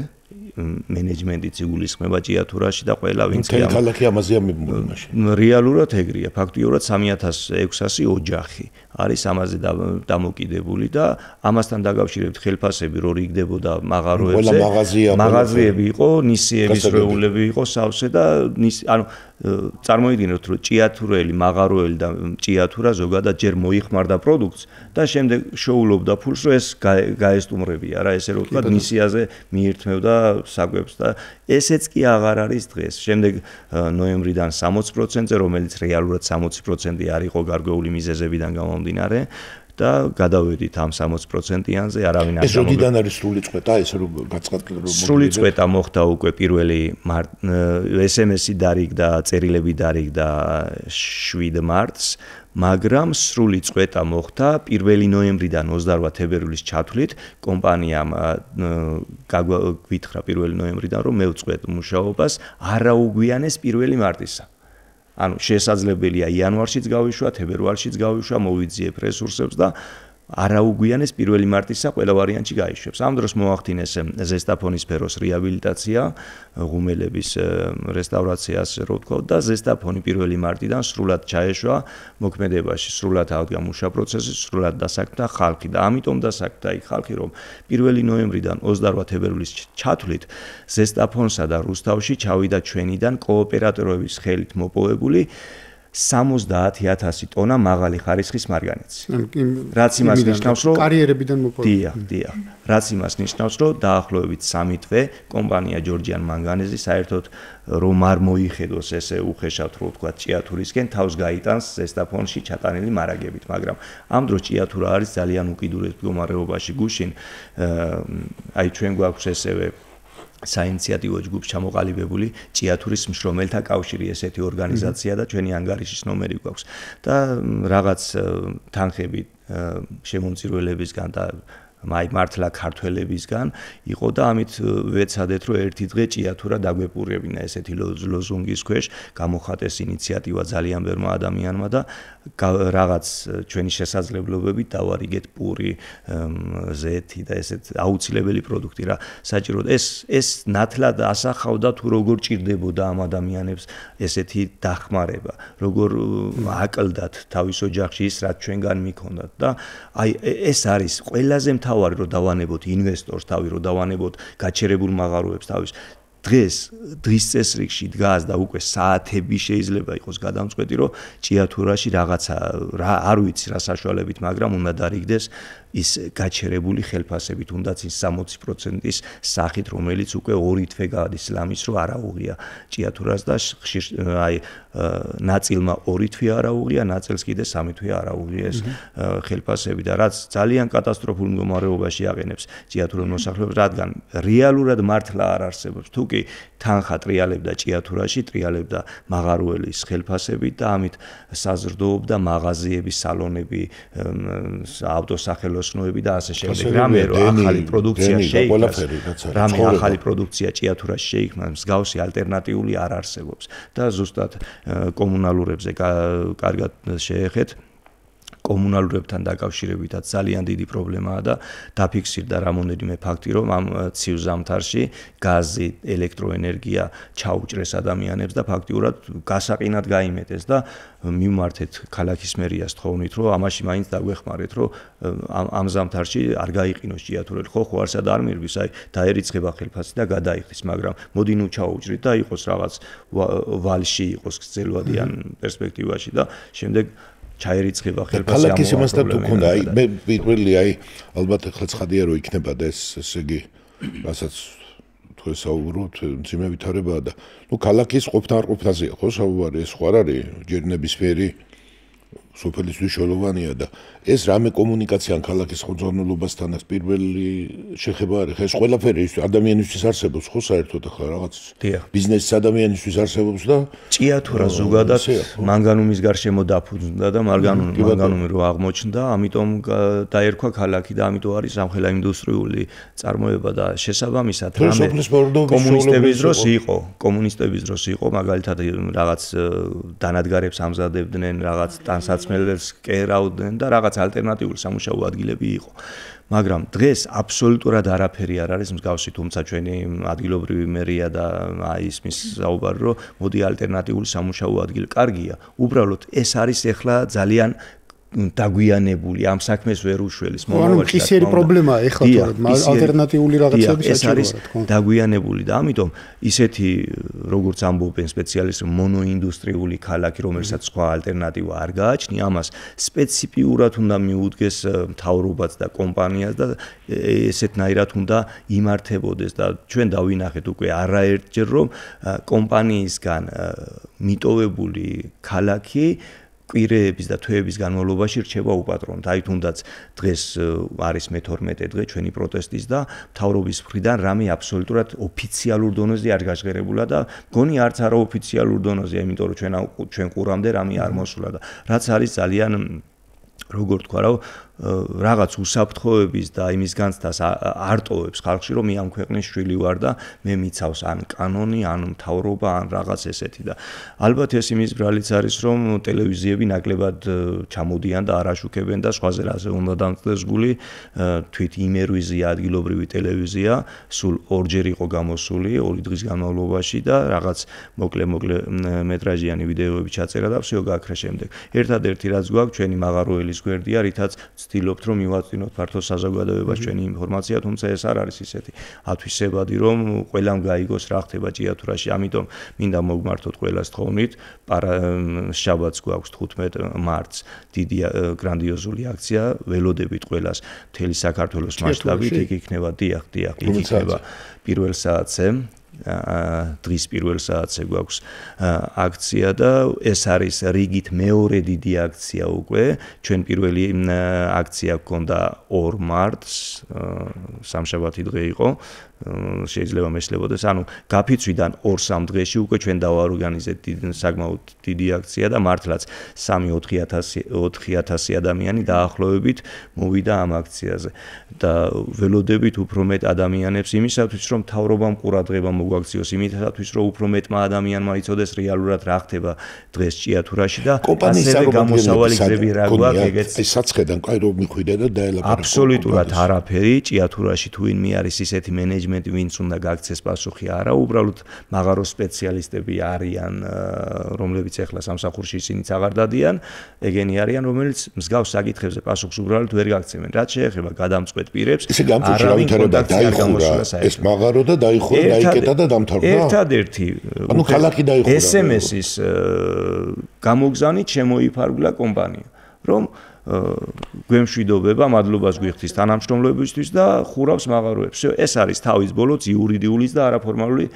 მენეჯმენტიც იგულისხმება ჭიათურაში და ყველა ვინც ქალაქი ამაზეა მიმოვლენაში. რეალურად ეგრეა, ფაქტიურად 3600 ოჯახი არის ამაზე დამოკიდებული და ამასთან დაკავშირებით ხელფასები რო რიგდებოდა მაღაროებზე, მაღაზიები იყო, ნისიების რეულები იყო სავსე და ანუ წარმოიდგინოთ რომ ჭიათურელი, მაღაროელი და ჭიათურა ზოგადად ჯერ მოიხმარდა პროდუქტს და შემდეგ შოულობდა ფულს რომ ეს გაესტუმრებია რა, ესე რომ ვთქვა ნისიაზე მიირთმევდა საკვებს და ესეც კი აღარ არის დღეს. შემდეგ ნოემბრიდან 60%-ზე, რომელიც რეალურად 60% არ იყო გარკვეული მიზეზებიდან გამომდინარე და გადავედით ამ 60%-იანზე, არავინ არ ეს როდიდან არის სრული წვეტა, ეს რომ გაცხადდა რომ სრული წვეტა მოხდა უკვე პირველი SMS-ი დარიგდა, წერილები დარიგდა 7 მარტს, მაგრამ სრული წვეტა მოხდა 1 ნოემბრიდან 28 თებერვლის ჩათვლით, კომპანიამ გვითხრა 1 ნოემბრიდან რომ მევწყვეტ მუშაობას არაუგვიანეს 1 მარტისა. ანუ შესაძლებელია იანვარშიც გავიშვა, თებერვალშიც გავიშვა, მოვიძიებ რესურსებს და არაუგვიანეს 1 მარტისა ყველა ვარიანტი გაიშვებს. ამ დროს მოახდინეს ზესტაფონის სფეროს რეაბილიტაცია, ღუმელების რესტავრაცია, ასე რომ ვთქვათ და ზესტაფონი 1 მარტიდან სრულად ჩაეშვა მოქმედებაში, სრულად აღდგა მუშა პროცესი, სრულად დასაქმდა ხალხი და ამიტომ დასაქმდა იქ ხალხი, რომ 1 ნოემბრიდან 28 თებერვლის ჩათვლით ზესტაფონსა და რუსთავში ჩავიდა ჩვენიდან კოოპერატორების ხელით მოპოვებული 70000 ტონა მაღალი ხარისხის მარგანეცი. რაც იმას ნიშნავს, რომ კარიერებიდან მოპოვებული. დიახ. რაც იმას ნიშნავს, რომ დაახლოებით 3 თვე კომპანია ჯორჯიან მანგანეზი საერთოდ რომ არ მოიხედოს ესე უხეშავთ რო ვთქვა ჭიათურისკენ თავს გაიტანს ზესტაფონში ჩატანილი მარაგებით, მაგრამ ამ დროს ჭიათურა არის ძალიან უკიდურეს მდგომარეობაში გუშინ. აი ჩვენ გვაქვს ესევე საინიციატივო ჯგუფს ჩამოყალიბებული ჭიათურის მშრომელთა კავშირი ესეთი ორგანიზაცია და ჩვენი ანგარიშის ნომერი გვაქვს და რაღაც თანხები შემომწირველებისგან და მართლა ქართველებისგან იყო და ამით ვეცადეთ რომ ერთი დღე ჭიათურა დაგვეპურებინა ესეთი ლოზუნგის ქვეშ გამოხატეს ინიციატივა ძალიან ბევრმა ადამიანმა და რაღაც ჩვენი შესაძლებლობებით დავარიგეთ პური, ზეთი და ესეთ აუცილებელი პროდუქტი რა საჭიროდ ეს ნათლად ასახავდა თუ როგორ ჭირდებოდა ამ ადამიანებს ესეთი დახმარება, როგორ აკლდათ თავის ოჯახში ის რაც ჩვენგან მიქონდათ და აი ეს არის ყველაზე თავარი რომ დავანებოთ ინვესტორს თავი რომ დავანებოთ გაჩერებულ მაღაროებს თავის დღის წესრიგში დგას და უკვე საათები შეიძლება იყოს გადამწყვეტი რომ ჭიათურაში რაღაცა არ ვიცი რა საშუალებით მაგრამ უნდა დარიგდეს ის გაჩერებული ხელფასებით უნდაც ის 60%-ის სახით რომელიც უკვე 2 თვე გადის ლამის რომ არ აუღია ჭიათურას და აი ნაწილმა 2 თვე არ აუღია ნაწილს კიდე 3 თვე არ აუღია ეს ხელფასები და რაც ძალიან კატასტროფულ მდგომარეობაში აყენებს ჭიათურას მოსახლეობას რადგან რეალურად მართლა არ არსებობს თუ კი თანხა ტრიალებდა ჭიათურაში ტრიალებდა მაღაროელის ხელფასებით და ამით საზრდოობდა მაღაზიების სალონები ავტოსახელოსნოები და ასე შემდეგ რამე რომ ახალი პროდუქცია შეიქმნას რამე ახალი პროდუქცია ჭიათურაში შეიქმნას მსგავსი ალტერნატიული არ არსებობს და ზუსტად კომუნალურებზე კარგად შეეხეთ კომუნალურებთან დაკავშირებითაც ძალიან დიდი პრობლემაა და დაფიქსირდა რამოდენიმე ფაქტი რომ ამ ცივ ზამთარში გაზი, ელექტროენერგია ჩაუჭრეს ადამიანებს და ფაქტიურად გასაყინად გაიმეტეს და მიმართეთ ქალაქის მერიას თხოვნით რომ ამაში მაინც დაგვეხმარეთ რომ ამ ზამთარში არ გაიყინოს ჭიათურელი ხო არსა და არ მირგვის აი დაერიცხება ხელფასი და გადაიხდის მაგრამ მოდი ნუ ჩაუჭრით და იყოს რაღაც ვალში იყოს გრძელვადიან პერსპექტივაში და შემდეგ ჩაერიცხება ხელფასი ამ ქალაქის იმასთან თუ ქონდა აი მე პირველი აი ალბათ ახლა ცხადია რომ იქნება და ესე იგი რასაც თუ ესაუბროთ მძიმე ვითარებაა და ნუ ქალაქის ყოფნა არ ყოფნაზეა ხო საუბარი ეს ხო არ არის ჯერ ნებისმიერი სოფელისთვის მნიშვნელოვანია და ეს რამე კომუნიკაცია ან ქალაქის ხელმძღვანელობასთან პირველი შეხება არის. ეს ყველაფერი ის ადამიანისთვის არსებობს ხო საერთოდ ახლა რაღაც ბიზნესის ადამიანისთვის არსებობს და ჭიათურა ზოგადად მანგანუმის გარშემო დაფუძნდა და მანგანუმი რო აღმოჩნდა, ამიტომ დაერქვა ქალაქი და ამიტომ არის ამხელა ინდუსტრიული წარმოება და შესაბამისად კომუნისტების დროს იყო მაგალითად რაღაც დანადგარებს ამზადებდნენ, რაღაც ტანსაცმელებს კერავდნენ და რაღაც ალტერნატიული სამუშაო ადგილები იყო. მაგრამ დღეს აბსოლუტურად არაფერი არ არის მსგავსი, თუმცა ჩვენი ადგილობრივი მერია და ისმის საუბარი, რომ მოდი ალტერნატიული სამუშაო ადგილი კარგია. უბრალოდ ეს არის ახლა ძალიან დაგვიანებული ამ საქმეს ვერ უშველის მომავალში. ისეთი პრობლემაა ახლა თორემ ალტერნატიული რაღაცები საჭიროა რა თქმა უნდა. დაგვიანებული და ამიტომ ისეთი როგორც ამბობენ სპეციალისტები მონოინდუსტრიული ქალაქი, რომელსაც სხვა ალტერნატივა არ გააჩნია, ამას სპეციფიურად უნდა მიუდგეს მთავრობაც და კომპანიას და ესეთნაირად უნდა იმართებოდეს და ჩვენ დავინახეთ უკვე არაერთჯერ რომ კომპანიისგან მიტოვებული ქალაქი კვირეების და თვეების განმავლობაში რჩება უპატრონოდ. აი თუნდაც დღეს არის მე-12 დღე ჩვენი პროტესტის და მთავრობის მხრიდან რამე აბსოლუტურად ოფიციალურ დონეზე არ გაჟღერებულა და მგონი არც არაოფიციალურ დონეზე, იმიტომ რომ ჩვენ ყურამდე რამე არ მოსულა და რაც არის ძალიან როგორ თქვა რა რაღაც უსაფრთხოების და იმის განცდას არტოვებს ხალხში რომ მე ამ ქვეყნის შვილი ვარ და მე მიცავს ან კანონი ან მთავრობა ან რაღაც ესეთი და ალბათ ეს იმის ბრალიც არის რომ ტელევიზიები ნაკლებად ჩამოდიან და არაშუქებენ და სხვაზე რაზე უნდა დამწყდეს გული თვით იმერვიზია ადგილობრივი ტელევიზია სულ ორჯერ იყო გამოსული 2 დღის განმავლობაში და რაღაც მოკლე მეტრაჟიანი ვიდეოები ჩაწერა და всё გაქრა შემდეგ ერთადერთი რაც გვაქვს ჩვენი მაღაროელის გვერდია რითაც ვცდილობთ რომ მივაწვინოთ ფართო საზოგადოებას ჩვენი ინფორმაცია, თუმცა ეს არ არის ისეთი ათვისებადი, რომ ყველამ გაიგოს რა ხდება ჭიათურაში. ამიტომ მინდა მოგმართოთ ყველას თხოვნით. შაბათს გვაქვს 15 მარტს დიდი გრანდიოზული აქცია, ველოდებით ყველას მთელი საქართველოს მასშტაბით, იქ იქნება დიახ, იქ იქნება პირველ საათზე. დღის პირველ საათზე გვაქვს აქცია და ეს არის რიგით მეორე დიდი აქცია უკვე. ჩვენ პირველი აქცია გქონდა 2 მარტს, სამშაბათი დღე იყო. შეიძლება მესლებოდეს, ანუ გაფიცვიდან 2-3 დღეში უკვე ჩვენ დავაორგანიზეთ საკმაოდ დიდი აქცია და მართლაც 3-4,000 ადამიანი დაახლოებით მოვიდა ამ აქციაზე და ველოდებით უფრო მეტ ადამიანებს იმისათვის რომ მთავრობამ ყურადღება მოგვაქციოს, იმისათვის რომ უფრო მეტმა ადამიანმა იცოდეს რეალურად რა ხდება დღეს ჭიათურაში და ასევე გამოსავალი გზები რა გვაქვს ეგეც საცხედან კაი რომ მიხვიდა და დაელაპარაკა. აბსოლუტურად არაფერი ჭიათურაში თუ ვინმე არის ისეთი მენეჯმენტი ვინც უნდა გაქცეს პასუხი არა, უბრალოდ მაღარო სპეციალისტები არიან, რომლებიც ახლა სამსახურში ისინიც აღარ დადიან, ეგენი არიან, რომელიც მსგავს საკითხებზე პასუხს უბრალოდ ვერ გაქცევენ. რაც შეეხება გადამწყვეტ პირებს, არავინ კონტაქტი არ გამოსულა. ეს მაღარო და დაიხურა, დაიკეტა და დამთავრდა. ერთადერთი ანუ ქალაქი დაიხურა. SMS-ის გამოგზავნით შემოიფარგლა კომპანია, რომ გვემშვიდობება, მადლობას გვიხდის თანამშრომლობისთვის და ხურავს მაღაროებს. ეს არის თავის ბოლოც იურიდიულიც და არაფორმალური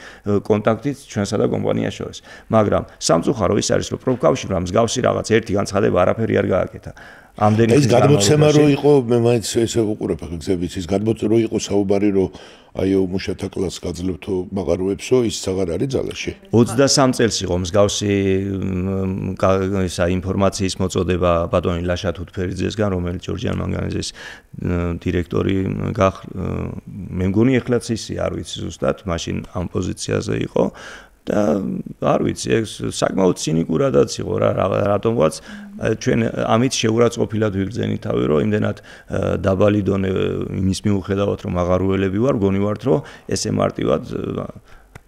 კონტაქტიც ჩვენსა და კომპანიას შორის. მაგრამ სამწუხარო ის არის, რომ პროფკავშირმა მსგავსი რაღაც ერთი განცხადება არაფერი არ გააკეთა. ამდენი ის გადმოცემა რო იყო, მე მაინც ესე ვუყურებ ახლა გზების, ის გადმოცემა რო იყო საუბარი, რომ აიო მუშათა კლასს გაძლევთო მაღაროებსო, ის აღარ არის ძალაში. 23 წელს იყო მსგავსი ისა ინფორმაციის მოწოდება ბატონი ლაშა თუთფერიძესგან, რომელიც ჯორჯიან მანგანეზის დირექტორი მე მგონი ეხლაც ისი არ ვიცი ზუსტად, მაშინ ამ პოზიციაზე იყო. და არ ვიცი, ეს საკმაოდ ცინიკურადაც იყო რა, რატომღაც ჩვენ ამით შეურაცხყოფილად ვიგრძენით თავი, რომ იმდენად დაბალი დონე იმის მიუხედავად, რომ აღარუელები ვარ, გონივართ, რომ ესე მარტივად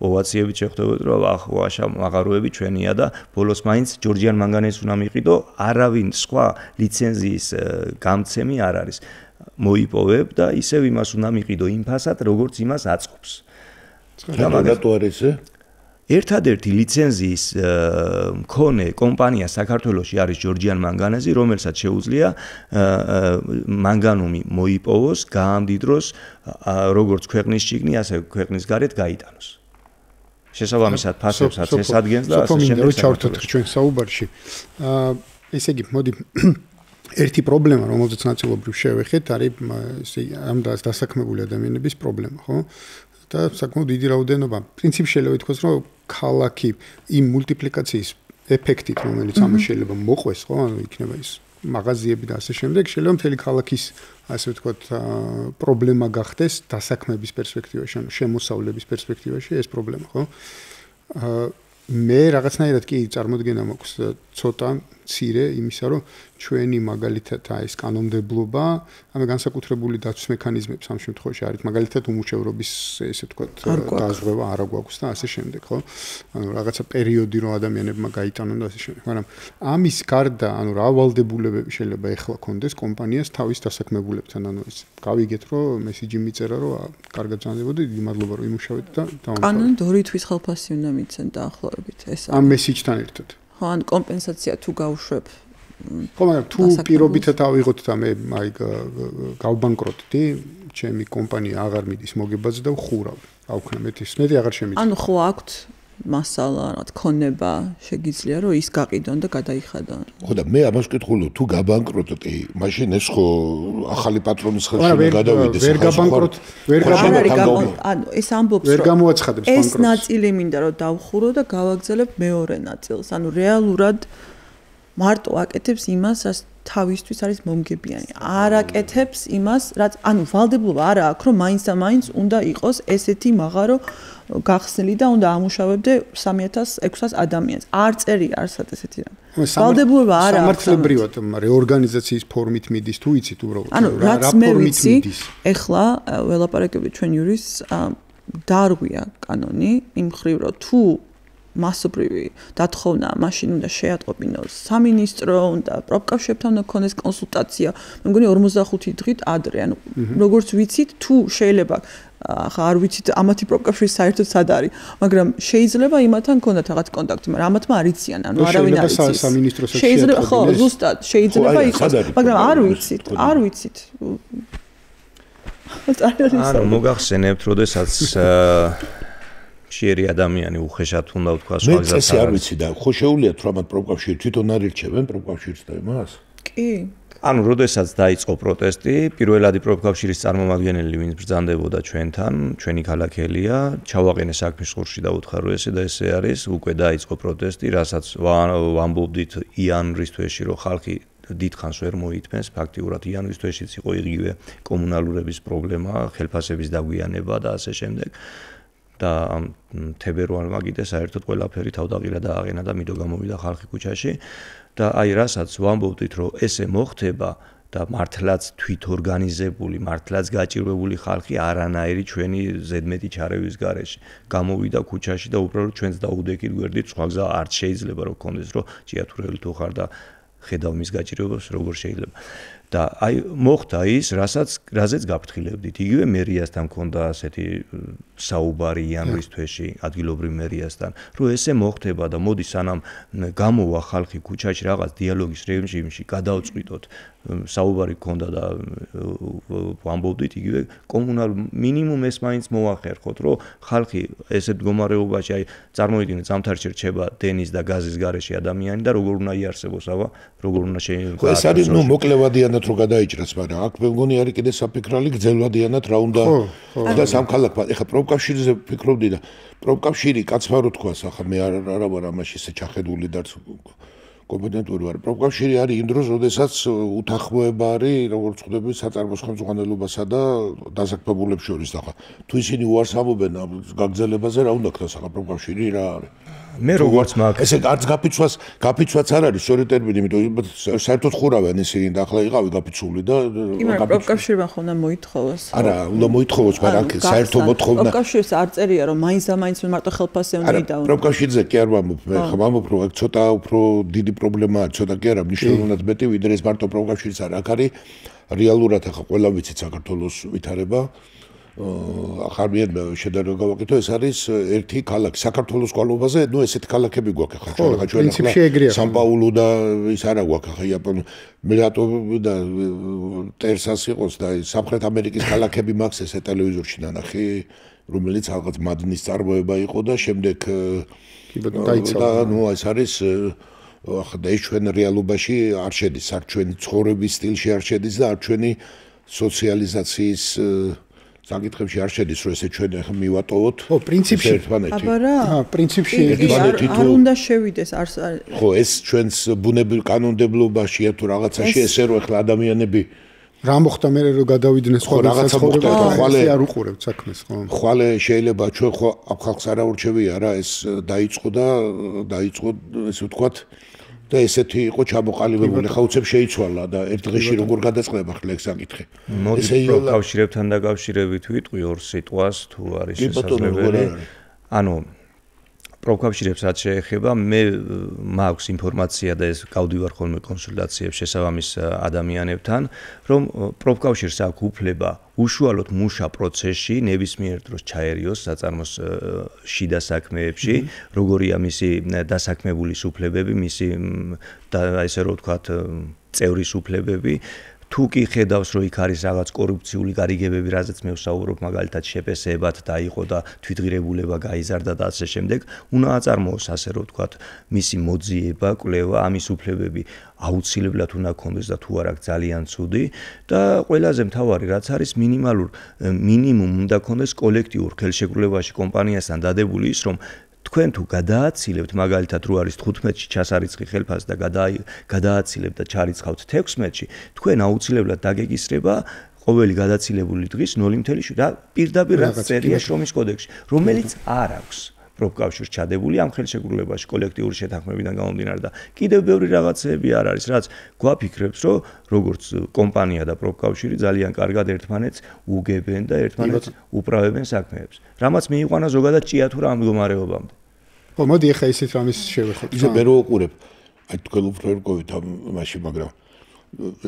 ოვაციებით შეხვდებოდ, რომ ვაშა აღარუები ჩვენია და ბოლოს მაინც ჯორჯიან მანგანეზს უნდა მიყიდო, არავინ სხვა ლიცენზიის გამცემი არ არის. მოიპოვებ და ისევ იმას უნდა მიყიდო იმ ფასად, როგორც იმას აწყობს. და მაგათო არის ერთადერთი ლიცენზიის მქონე კომპანია საქართველოში არის ჯორჯიან მანგანეზი, რომელსაც შეუძლია მანგანუმი მოიპოვოს, გაამდიდროს როგორც ქვეყნის შიგნით, ასე ქვეყნის გარეთ გაიტანოს. შესაბამისად ფასებსაც ეს ადგენს და ასე შემდეგ. ჩავთოთ ჩვენ საუბარში. ესე იგი, მოდი ერთი პრობლემა, რომელზეც ნაწილობრივ შევეხეთ, არის ამ დასაქმებული ადამიანების პრობლემა, ხო? და საკმაოდ დიდი რაოდენობა. პრინციპში შეიძლება ითქვას, რომ ქალაქი იმ მულტიპლიკაციის ეფექტით, რომელიც ამას შეიძლება მოყვეს, ხო? ანუ იქნება ის მაღაზიები და ასე შემდეგ, შეიძლება მთელი ქალაქის, ასე ვთქვათ, პრობლემა გახდეს დასაქმების პერსპექტივაში, ანუ შემოსავლების პერსპექტივაში ეს პრობლემა, ხო? მე რაღაცნაირად კი წარმოდგენა მაქვს ცოტა მცირე იმისა, რომ ჩვენი მაგალითად ეს კანონმდებლობა, ამ განსაკუთრებული დაცვის მექანიზმებს ამ შემთხვევაში არის მაგალითად უმუშევრობის ესე ვთქვათ დაზღვევა არ აქვს და ასე შემდეგ, ხო? ანუ რაღაცა პერიოდი რომ ადამიანებმა გაიტანონ და ასე შემდეგ. მაგრამ ამის გარდა, ანუ რა ვალდებულებები შეიძლება ეხლა კონდეს კომპანიას თავის დასაქმებულებთან, ანუ ეს გავიგეთ, რომ მესიჯი მიწერა, რომ კარგად ძანდებოდი, დიდი მადლობა რომ იმუშავეთ და დავამთავრეთ. კანონი 2 თვის ხელფასი უნდა მიცენ დაახლოებით ეს. ამ მესიჯთან ერთად. ხო, ან კომპენსაცია თუ გავუშვებ. ხო, მაგრამ თუ პირობითად ავიღოთ და მე აი გავბანკროტდი, ჩემი კომპანია აღარ მიდის მოგებაზე და ვხურავ. ავქნა მეტი აღარ შემიძლია. ანუ ხო აქვთ მასალა, რა ქონება, შეგიძლია რომ ის გაყიდონ და გადაიხადონ. ხო და მე ამას ვკითხულობ, თუ გაბანკროტდი, მაშინ ეს ხო ახალი პატრონის ხელში გადავიდეს. ვერ გაბანკროტ, ვერ ანუ ეს ამბობს ვერ გამოაცხადებს ბანკროტს. ეს ნაწილი მინდა რომ დავხურო და გავაგზავნებ მეორე ნაწილს. ანუ რეალურად მარტო აკეთებს იმას, რაც თავისთვის არის მომგებიანი. არ აკეთებს იმას, რაც ანუ ვალდებულება არა აქვს, რომ მაინც და მაინც უნდა იყოს ესეთი მაღარო გახსნილი და უნდა ამუშავებდე 3600 ადამიანს. არ წერი არსად ესეთი რამ. ვალდებულება არა აქვს. სამართლებრივად რეორგანიზაციის ფორმით მიდის თუ იცით უბრალოდ ანუ რაც მე ვიცი, ეხლა ველაპარაკებდი ჩვენ იურის დარღვია კანონი იმ მხრივ რომ თუ მასობრივი დათხოვნა მაშინ უნდა შეატყობინოს სამინისტრო, უნდა პროფკავშირებთან უნდა ქონდეს კონსულტაცია. მე მგონი 45 დღით ადრე, ანუ როგორც ვიცით, თუ შეიძლება ახლა არ ვიცით ამათი პროფკავშირი საერთოდ სად არის, მაგრამ შეიძლება იმათთან ქონდათ რაღაც კონტაქტი, მაგრამ ამათმა არ იციან, ანუ არავინ არ იცის. შეიძლება ხო, ზუსტად შეიძლება იყოს, მაგრამ არ ვიცით. ანუ მოგახსენებთ, როდესაც შეერი ადამიანი უხეშად უნდა ვთქვა სხვა გზას. მე წესი არ ვიცი და ხო შეუულიათ რომ ამ პროფკავშირს თვითონ არ ირჩევენ პროფკავშირს და იმას? კი. ანუ როდესაც დაიწყო პროტესტი, პირველადი პროფკავშირის წარმომადგენელი, ვინც ბრძანდებოდა ჩვენთან, ჩვენი ქალაქელია, ჩავაყენე საქმის ყურში და უთხარო ესე და ესე არის, უკვე დაიწყო პროტესტი, რასაც ვამბობდით იანვრის თვეში, რომ ხალხი დიდხანს ვერ მოითმენს, ფაქტიურად იანვრის თვეშიც იყო იგივე კომუნალურების პრობლემა, ხელფასების დაგვიანება და ასე შემდეგ. და თებერვალმა კიდე საერთოდ ყველაფერი თავდაღირა და აღენა და მიდო გამოვიდა ხალხი ქუჩაში და აი რასაც ვამბობდით რომ ესე მოხდება და მართლაც თვითორგანიზებული, მართლაც გაჭირვებული ხალხი არანაირი ჩვენი ზედმეტი ჩარევის გარეშე გამოვიდა ქუჩაში და უბრალოდ ჩვენს დაუდექით გვერდით სხვა გზა არ შეიძლება რომ გქონდეს რომ ჭიათურელი თუ ხარ და ხედავ მის გაჭირვებას როგორ შეიძლება და აი მოხდა ის, რაზეც გაფრთხილებდით. იგივე მერიასთან მქონდა ასეთი საუბარი იანვრის თვეში ადგილობრივ მერიასთან, რომ ესე მოხდება და მოდი სანამ გამოვა ხალხი ქუჩაში რაღაც დიალოგის რეჟიმში გადავწყვიტოთ, საუბარი გქონდა და ვამბობდით იგივე კომუნალ მინიმუმ ეს მაინც მოახერხოთ, რომ ხალხი ესეთ მდგომარეობაში აი წარმოიდგინეთ ზამთარში რჩება დენის და გაზის გარეშე ადამიანი და როგორ უნდა იარსებოს, აბა, როგორ უნდა შეიძლება ეს არის ნუ მოკლევადიანად რო გადაიჭრას, მაგრამ აქ მე მგონი არის კიდე საფიქრალი გრძელვადიანად რა უნდა და სამქალაქო ეხა პროფკავშირზე ფიქრობდი და პროფკავშირი კაცმა რო თქვას, ახლა მე არა ვარ ამაში ესე ჩახედული და კომპეტენტური ვარ. პროფკავშირი არის იმ დროს, როდესაც უთანხმოება არის, როგორც ხვდები, საწარმოს ხელმძღვანელობასა და დასაქმებულებს შორის. ახლა თუ ისინი უარს ამობენ ამ გაგრძელებაზე, რა უნდა ქნას ახლა პროფკავშირი რა არის? მე როგორც მაგ ესე არც გაფიცვაც არ არის სწორი ტერმინი, იმიტომ საერთოდ ხურავენ ისინი და ახლა იყავი გაფიცული და მაგრამ პროფკავშირმა ხო უნდა მოითხოვოს. არა, უნდა მოითხოვოს, მაგრამ საერთო მოთხოვნა პროფკავშირს არ წერია რომ მაინც და მაინც მარტო ხელფასზე უნდა იდავნო. პროფკავშირზე კი არ ვამბობ, მე ხომ ვამბობ რომ აქ ცოტა უფრო დიდი პრობლემა არის, ცოტა კი არა, მნიშვნელოვნად მეტი, ვიდრე ეს მარტო პროფკავშირის არ აქ არის. რეალურად ახლა ყველა ვიცით საქართველოს ვითარება. ახალ შედარება გავაკეთო, ეს არის ერთი ქალაქი საქართველოს კვალობაზე, ნუ ესეთი ქალაქები გვაქვს ახლა ჩვენ სან-პაულუ და ის არა გვაქვს ახლა იაპონია მე რატო და ტერსას იყოს და სამხრეთ ამერიკის ქალაქები მაქვს ესე ტელევიზორში ნანახი, რომელიც რაღაც მადნის წარმოება იყო და შემდეგ დაიცალა. ნუ ეს არის ახლა ეს ჩვენ რეალობაში არ შედის, არ ჩვენი ცხოვრების სტილში არ შედის და არ ჩვენი სოციალიზაციის საკითხებში არ შედის, რომ ესე ჩვენ ახლა მივატოვოთ. ხო, პრინციპში ერთმანეთი. აბა რა? პრინციპში არ უნდა შევიდეს ხო, ეს ჩვენს ბუნებრივ კანონმდებლობაშია თუ რაღაცაში ესე რომ ახლა ადამიანები რა მოხდა მე რომ გადავიდნენ სხვა რაღაცა არ უყურებთ საქმეს, ხო? ხვალე შეიძლება ჩვენ ხო ამ ხალხს არ აურჩევია რა, ეს დაიწყო ესე ვთქვათ და ესეთი იყო ჩამოყალიბებული, ხა უცებ შეიცვალა და ერთ დღეში როგორ გადაწყდება ხლა ეს საკითხი. ესე პროფკავშირებთან დაკავშირებით ვიტყვი ორ სიტყვას თუ არის შესაძლებელი. ანუ პროფკავშირებსაც შეეხება, მე მაქვს ინფორმაცია და ეს გავდივარ ხოლმე კონსულტაციებს შესაბამის ადამიანებთან, რომ პროფკავშირს აქვს უფლება უშუალოდ მუშა პროცესში ნებისმიერ დროს ჩაერიოს საწარმოს შიდა საქმეებში, როგორია მისი დასაქმებული უფლებები, მისი ესე რომ ვთქვათ წევრის უფლებები. თუ კი ხედავს, რომ იქ არის რაღაც კორუფციული გარიგებები, რაზეც მე ვსაუბრობ, მაგალითად შეპესებად დაიყო და თვითღირებულება გაიზარდა და ასე შემდეგ, უნდა აწარმოოს ასე რომ ვთქვათ, მისი მოძიება, კვლევა, ამის უფლებები აუცილებლად უნდა გქონდეს და თუ არ აქვს ძალიან ცუდი და ყველაზე მთავარი რაც არის მინიმუმ უნდა გქონდეს კოლექტიურ ხელშეკრულებაში კომპანიასთან დადებული ის, რომ თქვენ თუ გადააცილებთ მაგალითად რო არის 15-ში ჩასარიცხი ხელფასი და გადააცილებთ და ჩარიცხავთ 16-ში, თქვენ აუცილებლად დაგეგისრება ყოველი გადაცილებული დღის 0.7 და პირდაპირ რაც წერია შრომის კოდექსში, რომელიც არ აქვს პროფკავშირს ჩადებული ამ ხელშეკრულებაში კოლექტიური შეთანხმებიდან გამომდინარე და კიდევ ბევრი რაღაცები არ არის, რაც გვაფიქრებს, რომ როგორც კომპანია და პროფკავშირი ძალიან კარგად ერთმანეთს უგებენ და ერთმანეთს უправებენ საქმეებს. რამაც მიიყვანა ზოგადად ჭიათურა ამ მდგომარეობამდე. ხო, მოდი ახლა ისეთ რამის შევეხოთ. ისე მე რო უყურებ, აი თქვენ უფრო რგოვით მაშინ, მაგრამ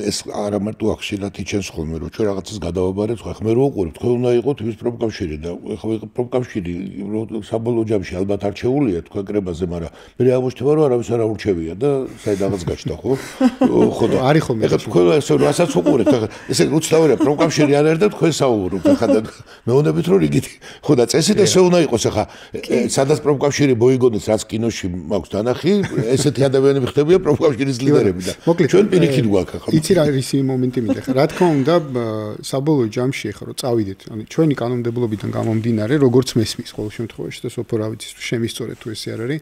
ეს არა მარტო ახშილად იჩენს ხოლმე, რომ ჩვენ რაღაცას გადავაბარებთ, ხო, მე რო უყურებ, თქვენ უნდა იყოთ ის პროფკავშირი და ხო პროფკავშირი საბოლოო ჯამში ალბათ არჩეულია თქვენ კრებაზე, მაგრამ მე აღმოჩნდება, რომ არავის არ აურჩევია და საიდანაც გაჩნდა, ხო? ხო და არის ხოლმე. ეხლა თქვენ ესე რასაც უყურებთ, ახლა ესე უცნაურია პროფკავშირი არ არის და თქვენ საუბრობთ, ახლა და მეუბნებით რომ რიგით, ხო და წესით ესე უნდა იყოს, ახლა სადაც პროფკავშირი მოიგონეს, რაც კინოში მაქვს დანახი, ესეთი ადამიანები ხდებიან პროფკავშირის ლიდერები და ჩვენ პირიქით გვაქვს. იცი რა არის იმ მომენტი მინდა ხა რა თქმა უნდა საბოლოო ჯამში ხა რომ წავიდეთ ანუ ჩვენი კანონმდებლობიდან გამომდინარე როგორც მესმის ყოველ შემთხვევაში და სოფო რა ვიცი შემისწორეთ თუ ესე არ არის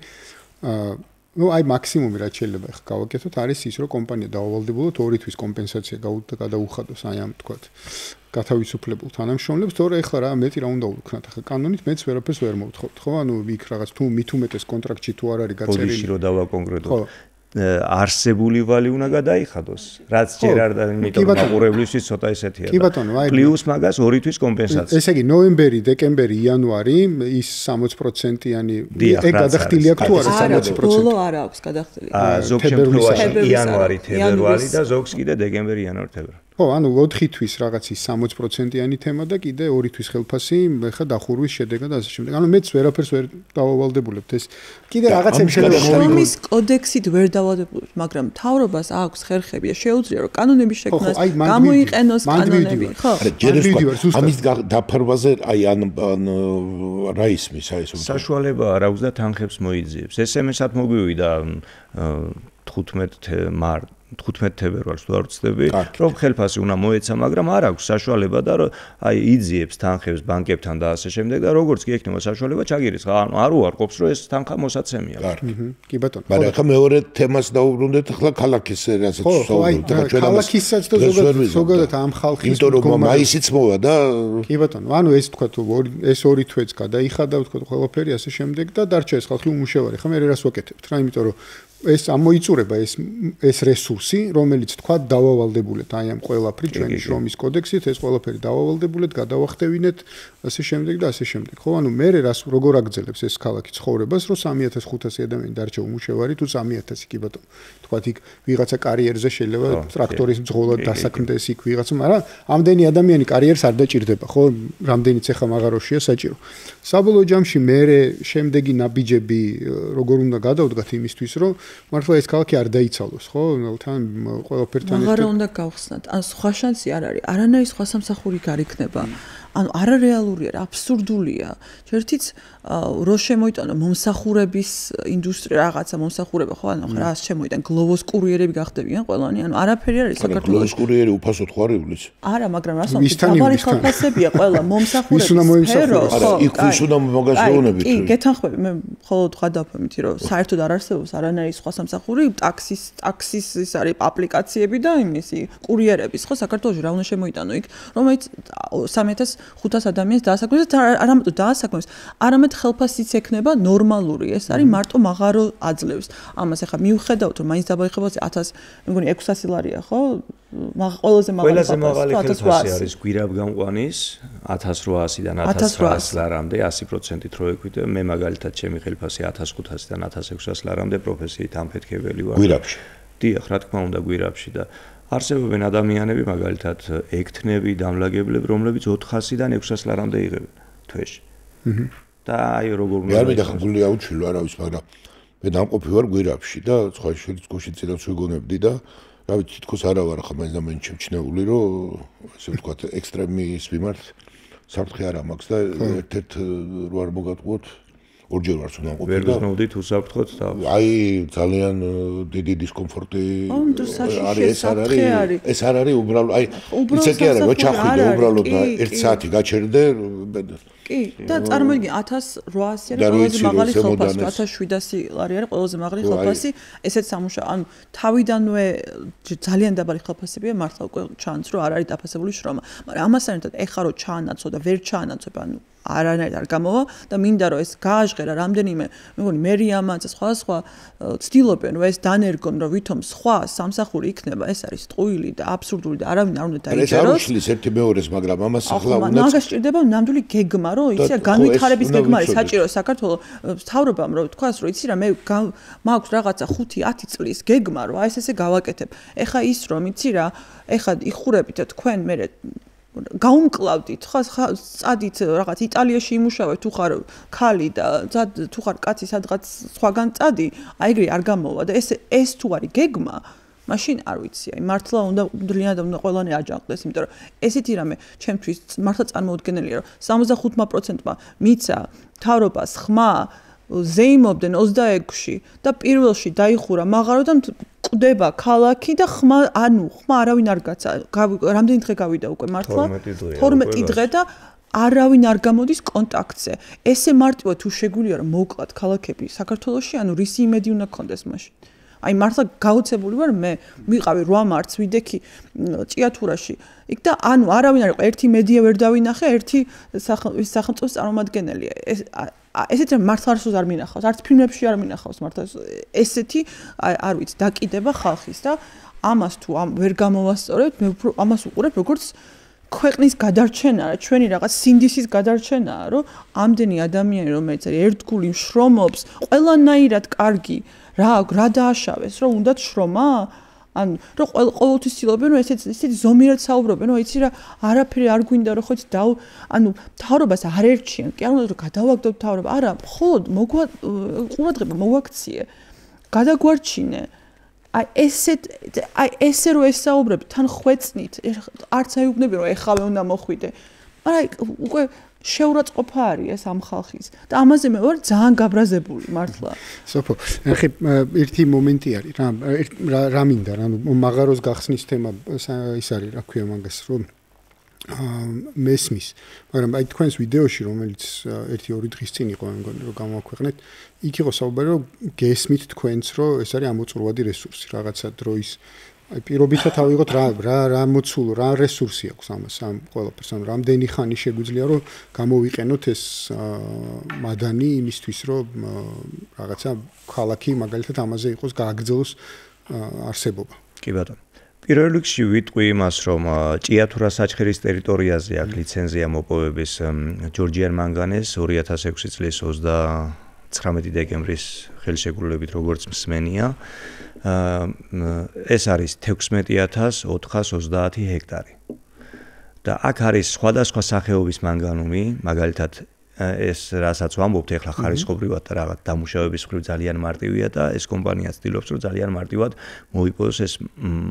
ну აი მაქსიმუმი რაც შეიძლება ხა გავაკეთოთ არის ის რომ კომპანია დაავალდებულოთ 2 თვის კომპენსაცია გადაუხადოს აი ამ თქვა გათავისუფლებულ თანამშრომლებს თორე ხა რა მეტი რა უნდა ვქნათ ხა კანონით მეც ვერაფერს ვერ მოვთხოვთ ხო ანუ იქ რაღაც თუ მით უმეტეს კონტრაქტში თუ არ არის გაწერილი პოლიში რომ დავაკონკრეტოთ არსებული ვალი უნდა გადაიხადოს რაც ჯერ არ და იმიტომ მაყურებლისთვის ცოტა ესეთია კი ბატონო აი პლუს მაგას 2 თვის კომპენსაცია ესე იგი ნოემბერი დეკემბერი იანვარი ის 60%-იანი ეგ გადახდილი აქვს თუ არა 60%? ბოლო არ აქვს გადახდილი ზოგ შემთხვევაში იანვარი თებერვალი და ზოგს კიდე დეკემბერი იანვარი თებერვალი ხო, ანუ 4 თვის რაღაცის 60%-იანი თემა და კიდე 2 თვის ხელფასი ხა დახურვის შედეგად ასე შემდეგ. ანუ მეც ვერაფერს ვერ დავავალდებულებთ ეს. კიდე რაღაცები შეიძლება შრომის კოდექსით ვერ დავავალდებულებთ, მაგრამ მთავრობას აქვს ხერხები და შეუძლია რომ კანონების შექმნას გამოიყენოს კანონები, ხო? ამის დაფარვაზე აი ან რა ისმის აი ეს საშუალება არ აქვს და თანხებს მოიძიებს. SMS-ად მოგვივიდა 15 თებერვალს თუ არ ვცდები, რომ ხელფასი უნდა მოეცა, მაგრამ არ აქვს საშუალება და აი იძიებს თანხებს ბანკებთან და ასე შემდეგ და როგორც კი ექნება საშუალება ჩაგირიცხა, ანუ არ უარყოფს, რომ ეს თანხა მოსაცემია. კი ბატონო. მაგრამ ახლა მეორე თემას დავუბრუნდეთ, ახლა ქალაქის რასაც ვსაუბრობთ, ახლა ქალაქისაც და ზოგადად ამ ხალხის იმიტომ რომ მაისიც მოვა და კი ბატონო, ანუ ეს თქვა თუ ეს 2 თვეც გადაიხადა, თქვა ყველაფერი ასე შემდეგ და დარჩა ეს ხალხი უმუშევარი. ხა მე რას ვაკეთებთ რა, იმიტომ რომ ეს ამოიწურება ეს რესურსი, რომელიც თქვა დავავალდებულეთ აი ამ ყველაფრით ჩვენი შრომის კოდექსით, ეს ყველაფერი დავავალდებულეთ, გადავახტევინეთ, ასე შემდეგ და ასე შემდეგ. ხო, ანუ მე რას როგორ აგძელებს ეს ქალაქი ცხოვრებას, რომ 3500 ადამიანი დარჩა უმუშევარი თუ 3000 კი ბატონო. თქვა იქ ვიღაცა კარიერზე შეიძლება ტრაქტორის მძღოლად დასაქმდეს იქ ვიღაცა, მაგრამ ამდენი ადამიანი კარიერს არ დაჭირდება, ხო? რამდენიც ახლა მაღაროშია საჭირო. საბოლოო ჯამში მე შემდეგი ნაბიჯები როგორ უნდა გადავდგათ იმისთვის, რომ მართლა ეს ქალაქი არ დაიცალოს, ხო? თან ყველაფერთან აღარა უნდა გავხსნათ. ან სხვა შანსი არ არის. არანაირი სხვა სამსახური გარიქნება. ანუ არარეალურია, აბსურდულია. ერთიც რო შემოიტანო მომსახურების ინდუსტრია რაღაცა მომსახურება ხო ანუ რა შემოიტან გლოვოს კურიერები გახდებიან ყველანი ანუ არაფერი არის საქართველოს გლოვოს კურიერი უფასოდ ხო არ ივლის არა მაგრამ რას ვამბობ დაბალი ხალხასებია ყველა მომსახურების სფერო არა იქ ვის უნდა მოგასწრონებით კი გეთანხმები მე მხოლოდ გადავფემითი რომ საერთოდ არ არსებობს არანაირი სხვა სამსახური ტაქსის ის არის აპლიკაციები და იმისი კურიერების ხო საქართველოში რა უნდა შემოიტანო იქ რომელიც 3500 ადამიანს დაასაქმებს და არამედ დაასაქმებს არამედ ხელფასიც ექნება ნორმალური ეს არის მარტო მაღარო აძლევს ამას ახლა მიუხედავთ რომ მაინც დაბალიხებაზე 1000 მე მგონი 600 ლარია ხო ყველაზე მაღალი ხელფასი არის გვირაბგამყვანის 1800-დან 1900 ლარამდე 100%-ით რო ეკვიტე მე მაგალითად ჩემი ხელფასი 1500-დან 1600 ლარამდე პროფესიით ამფეთქებელი ვარ გვირაბში დიახ რა თქმა უნდა გვირაბში და არსებობენ ადამიანები მაგალითად ექთნები დამლაგებლები რომლებიც 400-დან 600 ლარამდე იღებენ თვეში და აი როგორ უნდა მე არ მიდახარ გული აუჩილო არავის მაგრამ მე დამყოფი ვარ გვირაბში და სხვა შეიძლება გუშინწილებს ვიგონებდი და რა ვიცი თითქოს არა ვარ ხა მაინც და მე ჩემჩნეული რომ ასე ვთქვათ ექსტრემის მიმართ საფრთხე არ მაქვს და ერთ-ერთ რო არ მოგატყუოთ ორჯერ ვარ სულ დამყოფი და ვერ გზნობდით უსაფრთხოდ და აი ძალიან დიდი დისკომფორტი არის ეს არ არის უბრალოდ აი ისე კი არა რომ ჩახვიდე უბრალოდ და 1 საათი გაჩერდე კი და წარმოიდგინე 1800 არის ყველაზე მაღალი ხელფასი 1700 ლარი არის ყველაზე მაღალი ხელფასი ესეც სამუშაო ანუ თავიდანვე ძალიან დაბალი ხელფასებია მართლა უკვე ჩანს რომ არ არის დაფასებული შრომა მაგრამ ამასთან ერთად ეხლა რომ ჩაანაცო და ვერ ჩაანაცო ანუ არანაირად არ გამოვა და მინდა რომ ეს გააჟღერა რამდენიმე მე მგონი მერიამაც სხვა ცდილობენ რომ ეს დანერგონ რომ ვითომ სხვა სამსახური იქნება ეს არის ტყუილი და აბსურდული და არავინ არ უნდა დაიჯეროს ეს არ უშლის ერთი მეორეს მაგრამ ამას ახლა უნდა მაგას ჭირდება ნამდვილი გეგმა რომ იცი განვითარების გეგმა არის საჭირო საქართველოს მთავრობამ რომ თქვას რომ იცი რა მე მაქვს რაღაცა 5-10 წლის გეგმა რომ აი ესე გავაკეთებ ეხა ის რომ იცი რა ეხა იხურებით თქვენ მე გაუმკლავდით ხო წადით რაღაც იტალიაში იმუშავეთ თუ ხარ ქალი და თუ ხარ კაცი სადღაც სხვაგან წადი აი ეგრე არ გამოვა და ეს თუ არის გეგმა მაშინ არ ვიცი აი მართლა უნდა ძალიან უნდა ყველანი აჯანყდეს იმიტომ რომ ესეთი რამე ჩემთვის მართლა წარმოუდგენელია რომ 65%-მა მიცა თავრობას ხმა ზეიმობდნენ 26-ში და პირველში დაიხურა მაღარო და ყდება ქალაქი და ხმა არავინ არ გაცა რამდენი დღე გავიდა უკვე მართლა 12 დღე და არავინ არ გამოდის კონტაქტზე ესე მარტივად თუ შეგვიძლია რომ მოვკლათ ქალაქები საქართველოში ანუ რისი იმედი უნდა გქონდეს მაშინ აი მართლა გაოცებული ვარ მე მიყავი 8 მარტს ვიდექი ჭიათურაში იქ და ანუ არავინ არ იყო ერთი მედია ვერ დავინახე ერთი სახელმწიფოს წარმომადგენელია ესეთი მართლა არ მინახავს არც ფილმებში არ მინახავს მართლა ესეთი არ ვიცი დაკიდება ხალხის და ამას თუ ვერ გამოვასწორებთ მე ამას უყურებ როგორც ქვეყნის გადარჩენაა ჩვენი რაღაც სინდისის გადარჩენაა რომ ამდენი ადამიანი რომელიც არის ერთგული შრომობს ყველანაირად კარგი რა დააშავეს რომ უნდათ შრომა ან რომ ყოველთვის ცდილობენ რომ ესეთი ზომიერად საუბრობენ რომ იცი რა არაფერი არ გვინდა რომ ხო ანუ თავრობას არ ერჩიან კი არ უნდა რომ გადავაგდოთ თავრობა არა მხოლოდ ყურადღება მოვაქციე გადაგვარჩინე აი ესე რომ ესაუბრებ თან ხვეწნით არც აიუბნები რომ ეხავე უნდა მოხვიდე მაგრამ უკვე შეურაცხყოფა არის ეს ამ ხალხის და ამაზე მე ვარ ძალიან გაბრაზებული მართლა სოფო ახი ერთი მომენტი არის რა მინდა ანუ მაღაროს გახსნის თემა ის არის რა ქვია მაგას რომ მესმის მაგრამ აი თქვენს ვიდეოში რომელიც 1-2 დღის წინ იყო მე მგონი რომ გამოვაქვეყნეთ იქ იყო საუბარი რომ გესმით თქვენს რომ ეს არის ამოწურვადი რესურსი რაღაცა დროის აი პირობითად ავიღოთ რა მოცულ რა რესურსი აქვს ამას ამ ყველაფერს ანუ რამდენი ხანი შეგვიძლია რომ გამოვიყენოთ ეს მადანი იმისთვის რომ რაღაცა ქალაქი მაგალითად ამაზე იყოს გააგრძელოს არსებობა კი ბატონო პირველ რიგში ვიტყვი იმას რომ ჭიათურა საჩხერის ტერიტორიაზე აქვს ლიცენზია მოპოვების ჯორჯიან მანგანეს 2006 წლის 19 დეკემბრის ხელშეკრულებით როგორც მსმენია ეს არის 16430 ჰექტარი და აქ არის სხვადასხვა სახეობის მანგანუმი მაგალითად ეს რასაც ვამბობთ ახლა ხარისხობრივად და რაღაც დამუშავების მხრივ ძალიან მარტივია და ეს კომპანია ცდილობს რომ ძალიან მარტივად მოიპოვოს ეს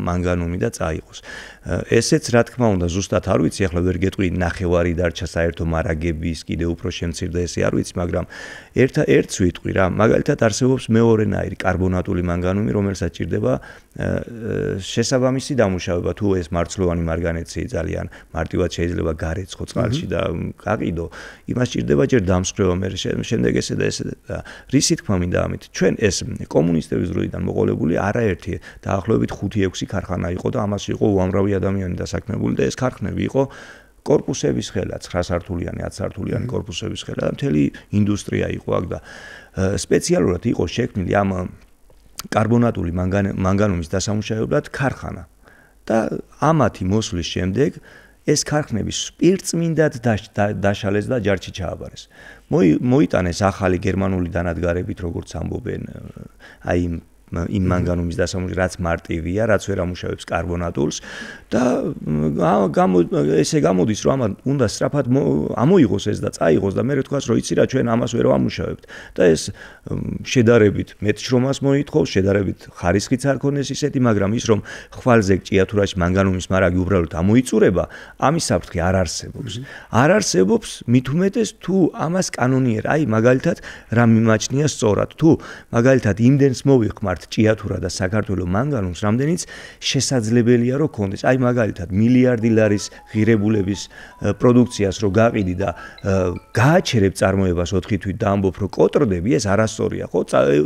მანგანუმი და წაიღოს. ესეც რა თქმა უნდა ზუსტად არ ვიცი ახლა ვერ გეტყვი ნახევარი დარჩა საერთო მარაგების კიდე უფრო შემცირდა ესე არ ვიცი მაგრამ ერთს ვიტყვი რა მაგალითად არსებობს მეორენაირი კარბონატული მანგანუმი რომელსაც ჭირდება შესაბამისი დამუშავება თუ ეს მარცვლოვანი მარგანეცი ძალიან მარტივად შეიძლება გარეცხო წყალში და გაყიდო იმას ჭირდება ჯერ დამსხვრევა მე შემდეგ ესე და ესე და რისი თქმა მინდა ამით ჩვენ ეს კომუნისტების დროიდან მოყოლებული არაერთი დაახლოებით 5-6 ქარხანა იყო და ამას იყო უამრავი ადამიანი დასაქმებული და ეს ქარხნები იყო корпуსების ხელა 9 სართულიანი 10 სართულიანი корпуსების ხელა და მთელი ინდუსტრია იყო აქ და სპეციალურად იყო შექმნილი ამ კარბონატული მანგანუმის დასამუშავებლად ქარხანა და ამათი მოსვლის შემდეგ ეს ქარხნები სპირწმინდად დაშალეს და ჯარში ჩააბარეს. მოიტანეს ახალი გერმანული დანადგარებით, როგორც ამბობენ, აი იმ მანგანუმის დასამუშავებლად, რაც მარტივია, რაც ვერ ამუშავებს კარბონატულს და ესე გამოდის, რომ ამან უნდა სწრაფად ამოიღოს ეს და წაიღოს და მე თქვას, რომ იცი რა, ჩვენ ამას ვერ ვამუშავებთ. და ეს შედარებით მეტ შრომას მოითხოვს, შედარებით ხარისხიც არ ქონდეს ისეთი, მაგრამ ის რომ ხვალზე ჭიათურაში მანგანუმის მარაგი უბრალოდ ამოიწურება, ამის საფრთხე არ არსებობს. არ არსებობს მით უმეტეს თუ ამას კანონიერ, აი მაგალითად რა მიმაჩნია სწორად, თუ მაგალითად იმდენს მოვიხმართ ჭიათურა და საქართველოს მანგანუმს, რამდენიც შესაძლებელია რომ კონდეს. აი მაგალითად მილიარდი ლარის ღირებულების პროდუქციას რო გაყიდი და გააჩერებ წარმოებას 4 თვით და ამბობ რომ კოტრდები, ეს არასწორია, ხო?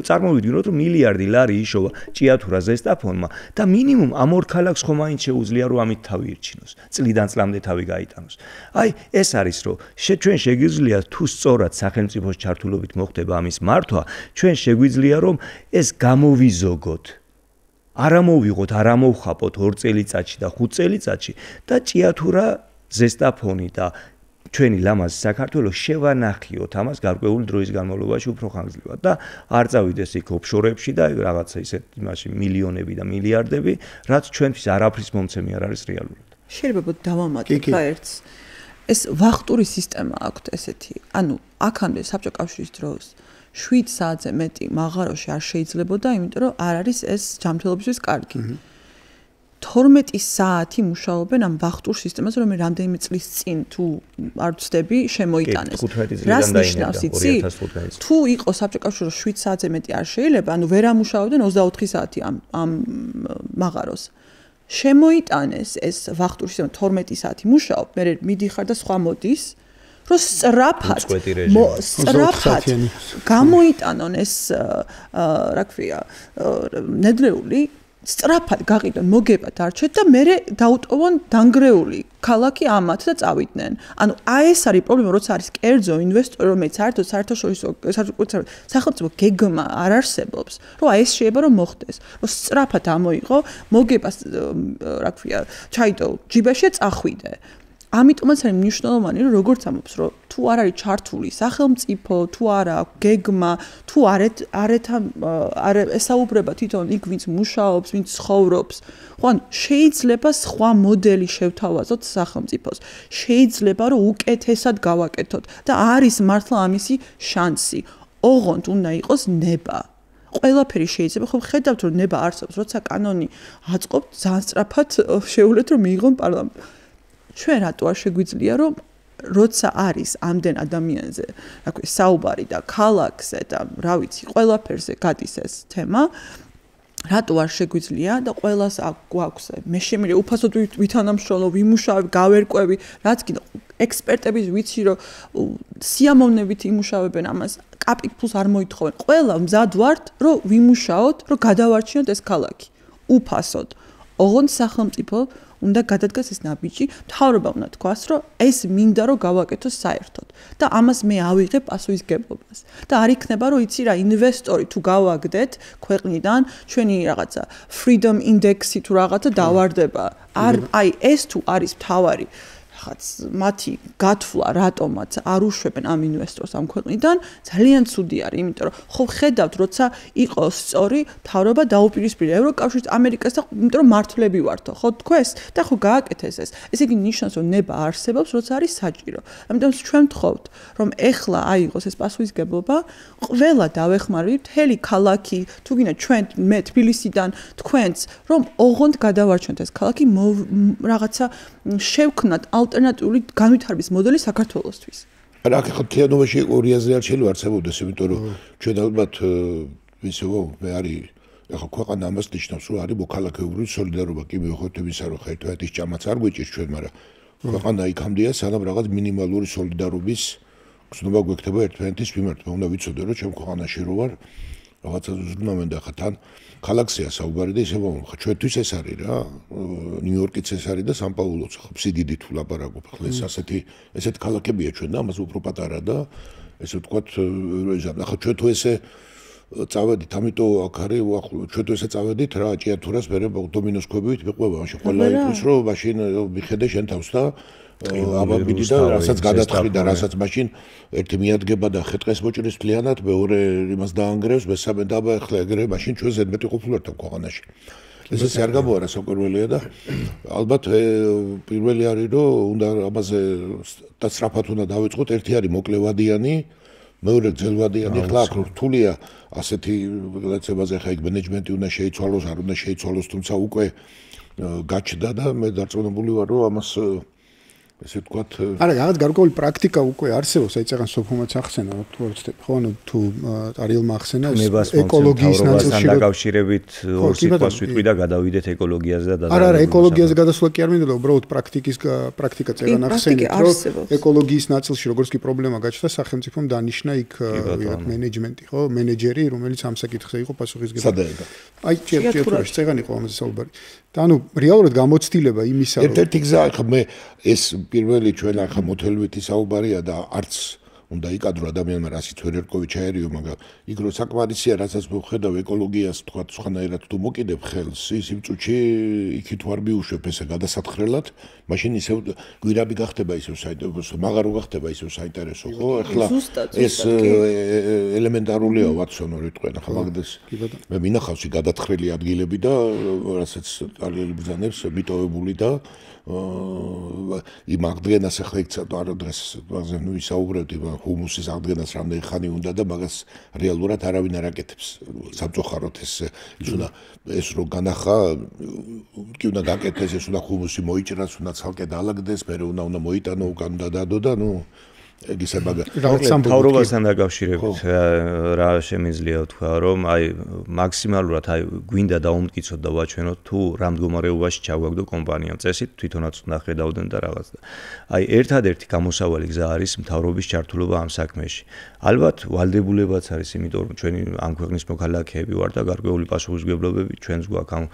წარმოვიდგინოთ რომ მილიარდი ლარი იშოვა ჭიათურა ზესტაფონმა და მინიმუმ ამ ორ ქალაქს ხომ მაინც შეუძლია რომ ამით თავი ირჩინოს, წლიდან წლამდე თავი გაიტანოს. აი ეს არის რომ ჩვენ შეგვიძლია თუ სწორად სახელმწიფოს ჩართულობით მოხდება ამის მართვა, ჩვენ შეგვიძლია რომ ეს გამოვიზოგოთ. არ ამოვიღოთ, არ ამოვხაპოთ 2 წელიწადში და 5 წელიწადში და ჭიათურა ზესტაფონი და ჩვენი ლამაზი საქართველოს შევანახიოთ ამას გარკვეული დროის განმავლობაში უფრო ხანგრძლივად და არ წავიდეს იქ ოფშორებში და რაღაცა ისეთ იმაში მილიონები და მილიარდები, რაც ჩვენთვის არაფრის მომცემი არ არის რეალურად. შეიძლება დავამატოთ ერთს. ეს ვახტური სისტემა აქვთ ესეთი. ანუ აქამდე საბჭოთა კავშირის დროს 7 საათზე მეტი მაღაროში არ შეიძლებოდა, იმიტომ რომ არ არის ეს ჯანმრთელობისთვის კარგი. 12 საათი მუშაობენ ამ ვახტურ სისტემაზე, რომ რამდენიმე წლის წინ თუ არ ვცდები, შემოიტანეს. რას ნიშნავს იცი? თუ იყო საბჭოთა კავშირის 7 საათზე მეტი არ შეიძლება, ანუ ვერ ამუშავებდნენ 24 საათი ამ მაღაროს. შემოიტანეს ეს ვახტური სისტემა 12 საათი მუშაობ, მე მიდიხარ და სხვა მოდის. რომ სწრაფად გამოიტანონ ეს რა ქვია ნედლეული სწრაფად გაყიდონ მოგება დარჩეთ და მე დაუტოვონ დანგრეული ქალაქი ამათ და წავიდნენ. ანუ ეს არის პრობლემა, როცა არის კერძო ინვესტორი, რომელიც საერთაშორისო სახელმწიფო გეგმა არ არსებობს, რომ ეს შეიძლება რომ მოხდეს, რომ სწრაფად ამოიღო მოგებას რა ქვია ჩაიდო ჯიბეში წახვიდე. ამიტომაც არის მნიშვნელოვანი, რომ როგორც ამბობს, რომ თუ არ არის ჩართული სახელმწიფო, თუ არა გეგმა, თუ არ ესაუბრება თვითონ იქ ვინც მუშაობს, ვინც ცხოვრობს, ხო, შეიძლება სხვა მოდელი შევთავაზოთ სახელმწიფოს. შეიძლება რომ უკეთესად გავაკეთოთ და არის მართლა ამისი შანსი. ოღონდ უნდა იყოს ნება. ყველაფერი შეიძლება, ხო ხედავთ რომ ნება არსებობს, როცა კანონი აწყობთ, ძალიან სწრაფად შეუძლეთ რომ მიიღონ პარლამენტში. ჩვენ რატო არ შეგვიძლია რომ როცა არის ამდენ ადამიანზე, რა ქვია, საუბარი და ქალაქზე და რა ვიცი, ყველაფერზე გადის ეს თემა, რატო არ შეგვიძლია და ყველას გვაქვს მე შემიძლია უფასოდ ვითანამშრომლო, ვიმუშავებ, გავერკვევი, რაც კიდე ექსპერტები ვიცი რომ სიამოვნებით იმუშავებენ ამას, კაპიტალს არ მოითხოვენ. ყველა მზად ვართ რომ ვიმუშაოთ, რომ გადავარჩინოთ ეს ქალაქი უფასოდ. ოღონდ სახელმწიფო უნდა გადადგას ეს ნაბიჯი, მთავრობა უნდა თქვას, რომ ეს მინდა რომ გავაკეთოს საერთოდ და ამას მე ავიღებ პასუხისგებლობას. და არ იქნება რომ იცი რა ინვესტორი თუ გავაგდეთ ქვეყნიდან ჩვენი რაღაცა freedom index-ი თუ რაღაცა დავარდება. აი ეს თუ არის მთავარი რაღაც მათი გათვლა რატომაც არ უშვებენ ამ ინვესტორს ამ ქვეყნიდან ძალიან ცუდი არის, იმიტომ რომ ხო ხედავთ, როცა იყოს სწორი თავრობა დაუპირისპირდა ევროკავშირს ამერიკას და იმიტომ რომ მართლები ვართო, ხო თქვეს და ხო გააკეთეს ეს. ესე იგი ნიშნავს, რომ ნება არსებობს, როცა არის საჭირო. ამიტომ ჩვენ ვთხოვთ, რომ ეხლა აიღოს ეს პასუხისგებლობა, ყველა დავეხმარებით, მთელი ქალაქი, თუ გინდა ჩვენ მე თბილისიდან თქვენც, რომ ოღონდ გადავარჩენთ ეს ქალაქი, რაღაცა შევქმნათ ალტერნატიული განვითარების მოდელი საქართველოსთვის. არა, ახლა თლიანობაში 2000 არ შეიძლება არსებობდეს, იმიტომ რომ ჩვენ ალბათ ისე მე არის ახლა ქვეყანა ამას ნიშნავს, რომ არის მოქალაქეობრივი სოლიდარობა, კი მივხვდით იმისა, რომ ხა ერთმანეთის ჭამაც არ გვეჭირს ჩვენ, მაგრამ ქვეყანა იქამდეა, სანამ რაღაც მინიმალური სოლიდარობის გზნობა გვექნება ერთმანეთის მიმართ. მე უნდა ვიცოდე, რომ ჩვენ ქვეყანაში რო ვარ, რაღაცა ზრუნავენ და ხა თან ქალაქსია საუბარი და ისე ხა ჩვენთვის ეს არის რა. ნიუ-იორკიც ეს არის და სან-პაულოც ხა სიდიდი თუ ლაპარაკობ. ხა ეს ესეთ ქალაქებია ჩვენ და ამას უფრო პატარა და ესე ვთქვათ, ხა ჩვენ თუ ესე წავედით, ამიტომ აქ არის ჩვენ თუ ესე წავედით რა ჭიათურას მე დომინოს ქვევით მიყვება, მაშინ ყველა იყოს რომ მაშინ მიხედე შენ თავს და აბაბიდი და რასაც გადათხრი და რასაც მაშინ ერთი მიადგება და ხეტყეს მოჭრის მთლიანად, მეორე იმას დაანგრევს, მესამე დაბა ახლა ეგრე მაშინ ჩვენ ზედმეტი ყოფილვართ ამ ქვეყანაში. ეს არ გამოარა საკურველია და ალბათ პირველი არის რომ უნდა ამაზე და სწრაფად უნდა დავიწყოთ. ერთი არის მოკლევადიანი, მეორე ძელვადიანი. ხლა აქ რთულია ასეთი გადაცემაზე ხა იქ მენეჯმენტი უნდა შეიცვალოს, არ უნდა შეიცვალოს, თუმცა უკვე გაჩნდა და მე დარწმუნებული ვარ რომ ამას ესე ვთქვათ არა რაღაც გარკვეული პრაქტიკა უკვე არსებობს, აი წეგან სოფომაც ახსენა, თუ არ ვცდები, ხო, ანუ თუ არიელმა ახსენა ეკოლოგიის ნაწილში დაკავშირებით ორ სიტყვას ვიტყვი და გადავიდეთ ეკოლოგიაზე და არა, ეკოლოგიაზე გადასვლა კი არ მინდოდა, უბრალოდ პრაქტიკა წეგან ახსენეთ, რომ ეკოლოგიის ნაწილში როგორც კი პრობლემა გაჩნდა, სახელმწიფომ დანიშნა იქ ვიღაც მენეჯმენტი, ხო, მენეჯერი, რომელიც ამ საკითხზე იყო პასუხისმგებელი. აი ჭიათურაში წეგან იყო ამაზე საუბარი. და ანუ რეალურად გამოცდილება იმისა რომ ერთ-ერთი გზა ხა მე ეს პირველი ჩვენ ახლა მოთელვითი საუბარია და არც უნდა იკადრო ადამიანმა რასიც ვერ ერკვევი ჩაერიო, მაგრამ იქ რო საკმარისია, რასაც მოხედავ ეკოლოგიას თქვა სხვანაირად თუ მოკიდებ ხელს, ის იმ წუთში იქით ვარ მიუშვებ ესე გადასათხრელად, მაშინ ისევ გვირაბი გახდება ისევ საინტერესო, მაღარო გახდება ისევ საინტერესო, ხო? ახლა ეს ელემენტარულია ვატსონო რიტყვენ, ახლა მაგდეს მე მინახავს გადათხრილი ადგილები და რასაც არიელი ბრძანებს მიტოვებული და იმ აღდგენას ახლა იქ ცოტა არ დღეს მაგაზე ნუ ისაუბრებდი, ჰუმუსის აღდგენას რამდენი ხანი უნდა და მაგას რეალურად არავინ არ აკეთებს. სამწუხაროდ ეს უნდა ეს რო განახა კი უნდა გაკეთდეს, ეს უნდა ჰუმუსი მოიჭრას, უნდა ცალკე დაალაგდეს, მე უნდა მოიტანო უკან და დადო და ნუ ეგისა მთავრობასთან დაკავშირებით რა შემიძლია ვთქვა, რომ აი მაქსიმალურად აი გვინდა დაუმტკიცოთ და ვაჩვენოთ თუ რა მდგომარეობაში ჩაგვაგდო კომპანიამ წესით, თვითონაც უნდა ხედავდნენ და რაღაც. აი ერთადერთი გამოსავალი გზა არის მთავრობის ჩართულობა ამ საქმეში. ალბათ ვალდებულებაც არის, იმიტომ რომ ჩვენი ამ ქვეყნის მოქალაქეები ვართ და გარკვეული პასუხისმგებლობები ჩვენს გვაქვს ამ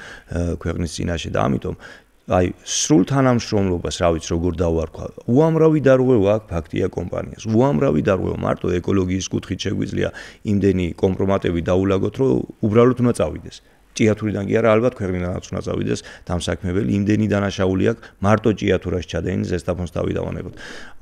ქვეყნის წინაშე და ამიტომ აი სრულ თანამშრომლობას, რა ვიცი, როგორ დავარქვა. უამრავი დარღვევა აქვს ფაქტია კომპანიას. უამრავი დარღვევა, მარტო ეკოლოგიის კუთხით შეგვიძლია იმდენი კომპრომატები დაულაგოთ, რომ უბრალოდ უნდა წავიდეს. ჭიათურიდან კი არა, ალბათ ქვეყნიდანაც უნდა წავიდეს დამსაქმებელი, იმდენი დანაშაული აქვს, მარტო ჭიათურაში ჩადენის ზესტაფონს თავი დავანებოთ.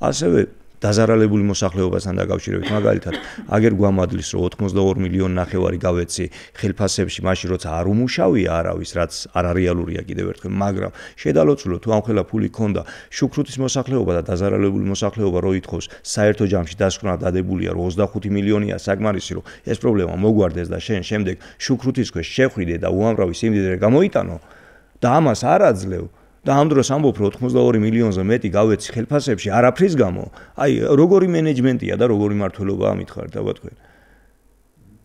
ასევე დაზარალებული მოსახლეობასთან დაკავშირებით, მაგალითად, აგერ გვამადლის, რომ 82 მილიონი ნახევარი გავეცი ხელფასებში, მაშინ როცა არ უმუშავია არავის, რაც არარეალურია კიდევ ერთხელ, მაგრამ შედალოცულო თუ ამხელა ფული ქონდა, შუქრუთის მოსახლეობა და დაზარალებული მოსახლეობა რო ითხოვს საერთო ჯამში დასკვნად დადებულია, რომ 25 მილიონია საკმარისი, რომ ეს პრობლემა მოგვარდეს და შენ შემდეგ შუქრუთის ქვეშ შეხვიდე და უამრავი სიმდიდრე გამოიტანო და ამას არ აძლევ. და ამ დროს ამბობ, რომ 82 მილიონზე მეტი გავეცი ხელფასებში არაფრის გამო, აი როგორი მენეჯმენტია და როგორი მმართველობაა მითხარით, აბა თქვენ.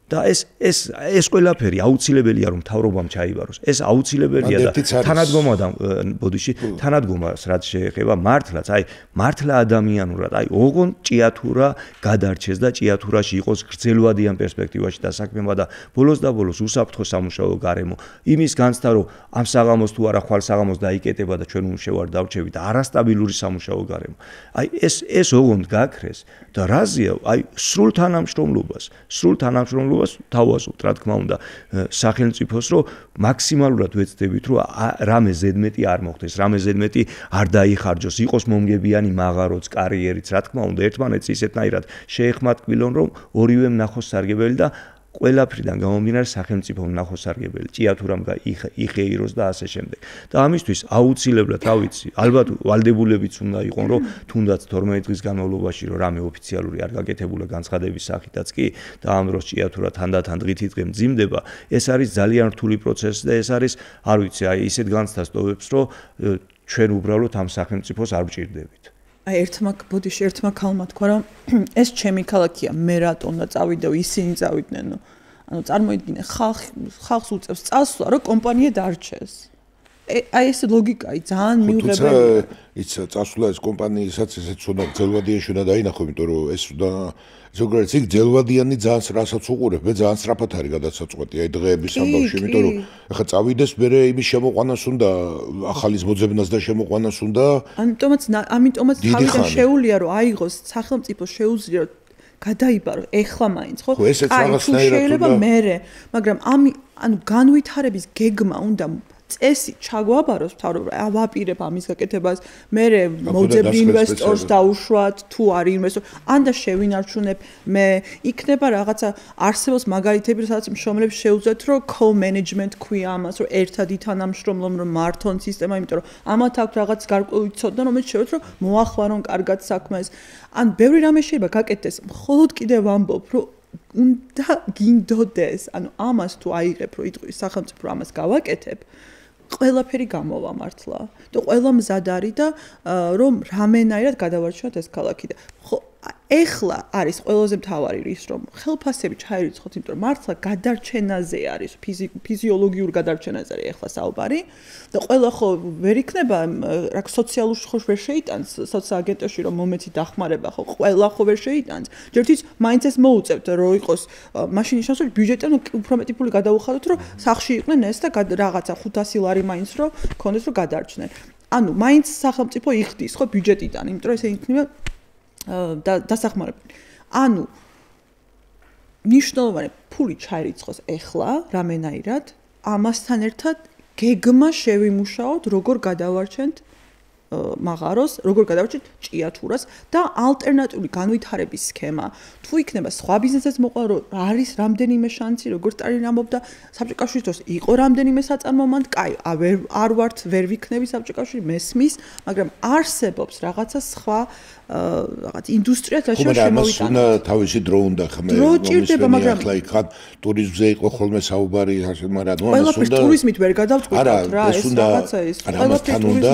და ეს ყველაფერი აუცილებელია რომ მთავრობამ ჩაიბაროს. ეს აუცილებელია და თანადგომადან ბოდიში თანადგომას რაც შეეხება მართლაც, აი მართლა ადამიანურად, აი ოღონდ ჭიათურა გადარჩეს და ჭიათურაში იყოს გრძელვადიან პერსპექტივაში დასაქმება და ბოლოს და ბოლოს უსაფრთხო სამუშაო გარემო. იმის განცდა რომ ამ საღამოს თუ არა ხვალ საღამოს დაიკეტება და ჩვენ უმშევარ დავჩევით არასტაბილური სამუშაო გარემო. აი ეს ოღონდ გაქრეს და რაზეა, აი სრულ თანამშრომლობას მდგომარეობას თავაზობთ, რა თქმა უნდა, სახელმწიფოს, რომ მაქსიმალურად ვეცდებით, რომ რამე ზედმეტი არ მოხდეს, რამე ზედმეტი არ დაიხარჯოს, იყოს მომგებიანი მაღაროც, კარიერიც, რა თქმა უნდა, ერთმანეთს ისეთნაირად შეეხმატკბილონ, რომ ორივე ნახოს სარგებელი და ყველაფრიდან გამომდინარე სახელმწიფო ნახოსარგებელი ჭიათურამ იხეიროს და ასე შემდეგ. და ამისთვის აუცილებლად, რა ვიცი, ალბათ ვალდებულებიც უნდა იყოს, რომ თუნდაც 12 დღის განმავლობაში რომ რამე ოფიციალური არ გაკეთებულა განცხადების სახითაც კი და ამ დროს ჭიათურა თანდათან დღითი დღე მძიმდება, ეს არის ძალიან რთული პროცესი და ეს არის, არ ვიცი, აი ისეთ განცდას ტოვებს, რომ ჩვენ უბრალოდ ამ სახელმწიფოს არ ვჭირდებით. ერთმა ქალმა თქვა, რომ ეს ჩემი ქალაქია, მე რატომ უნდა წავიდე, ისინი წავიდნენ. ანუ წარმოიდგინე, ხალხს უწევს წასვლა, რომ კომპანია დარჩეს. აი ეს ლოგიკაა ძალიან მიუღებელი. ის წასვლა ეს კომპანიისაც ესეც უნდა ძელვადიანში უნდა დაინახო, იმიტომ რომ ეს უნდა ზოგადად იქ ძელვადიანი ძალიან რასაც უყურებ, მე ძალიან სწრაფად არის გადასაწყვეტი აი დღეების ამბავში, იმიტომ რომ ახლა წავიდეს მერე იმის შემოყვანას უნდა, ახალის მოძებნას და შემოყვანას უნდა. ამიტომაც თავიდან შეუძლია რომ აიღოს სახელმწიფო შეუძლია რომ გადაიბარო ეხლა მაინც ხო? შეიძლება მერე, მაგრამ ანუ განვითარების გეგმა უნდა წესი ჩაგვაბაროს მთავრობა, ავაპირებ ამის გაკეთებას, მე მოძებნ ინვესტორს დაუშვათ, თუ არის ინვესტორ, ანდა შევინარჩუნებ, მე იქნება რაღაცა არსებობს მაგალითები, სადაც მშრომლებს შეუძლიათ, რომ co-management ქვია ამას, რომ ერთად ითანამშრომლონ, რომ მართონ სისტემა, იმიტომ რომ ამათ აქვს რაღაც გარკვეული ცოდნა, რომელიც შეუძლია, რომ მოახვარონ კარგად საქმეს. ან ბევრი რამე შეიძლება გაკეთდეს, მხოლოდ კიდევ ვამბობ, რომ უნდა გინდოდეს, ანუ ამას თუ აიღებ, რომ იტყვის სახელმწიფო ამას გავაკეთებ, ყველაფერი გამოვა მართლა. და ყველა მზად არის და რომ რამენაირად გადავარჩინოთ ეს ქალაქი და ხო ეხლა არის ყველაზე მთავარი ის რომ ხელფასები ჩაირიცხოთ, იმიტომ რომ მართლა გადარჩენაზე არის, ფიზიოლოგიურ გადარჩენაზე არის ეხლა საუბარი და ყველა ხო ვერ იქნება რა სოციალურ ხო ვერ შეიტანს სოციალაგენტოში რომ მომეცი დახმარება ხო ყველა ხო ვერ შეიტანს. ჯერთიც მაინც ეს მოუწევთ რომ იყოს მაშინ ნიშნავს რომ ბიუჯეტიდან უფრო მეტი ფული გადაუხადოთ რომ სახში იყვნენ ეს და რაღაცა 500 ლარი მაინც რომ ქონდეს რომ გადარჩნენ. ანუ მაინც სახელმწიფო იხდის ხო ბიუჯეტიდან, იმიტომ რომ ესე იქნება დასახმარებელი. ანუ ნიშნულოვანი ფული ჩაირიცხოს ეხლა რამენაირად, ამასთან ერთად გეგმა შევიმუშაოთ, როგორ გადავარჩენთ მაღაროს, როგორ გადავარჩენთ ჭიათურას და ალტერნატიული განვითარების სქემა. თუ იქნება სხვა ბიზნესებს მოყვა, რომ არის რამდენიმე შანსი, როგორც ტარინ ამბობდა, საბჭოთა კავშირის დროს იყო რამდენიმე საწარმომანდ, კაი, არ ვართ, ვერ ვიქნები საბჭოთა კავშირი, მესმის, მაგრამ არსებობს რაღაცა სხვა რაღაც ინდუსტრიაც რაც შემოვიტანოთ. უნდა თავისი დრო უნდა ხმე. დრო ჭირდება, მაგრამ ახლა იქ ტურიზმზე იყო ხოლმე საუბარი, მაგრამ ყველაფერს ტურიზმით ვერ გადავწყვეტავთ რა, ეს რაღაცა ის. ყველაფერს უნდა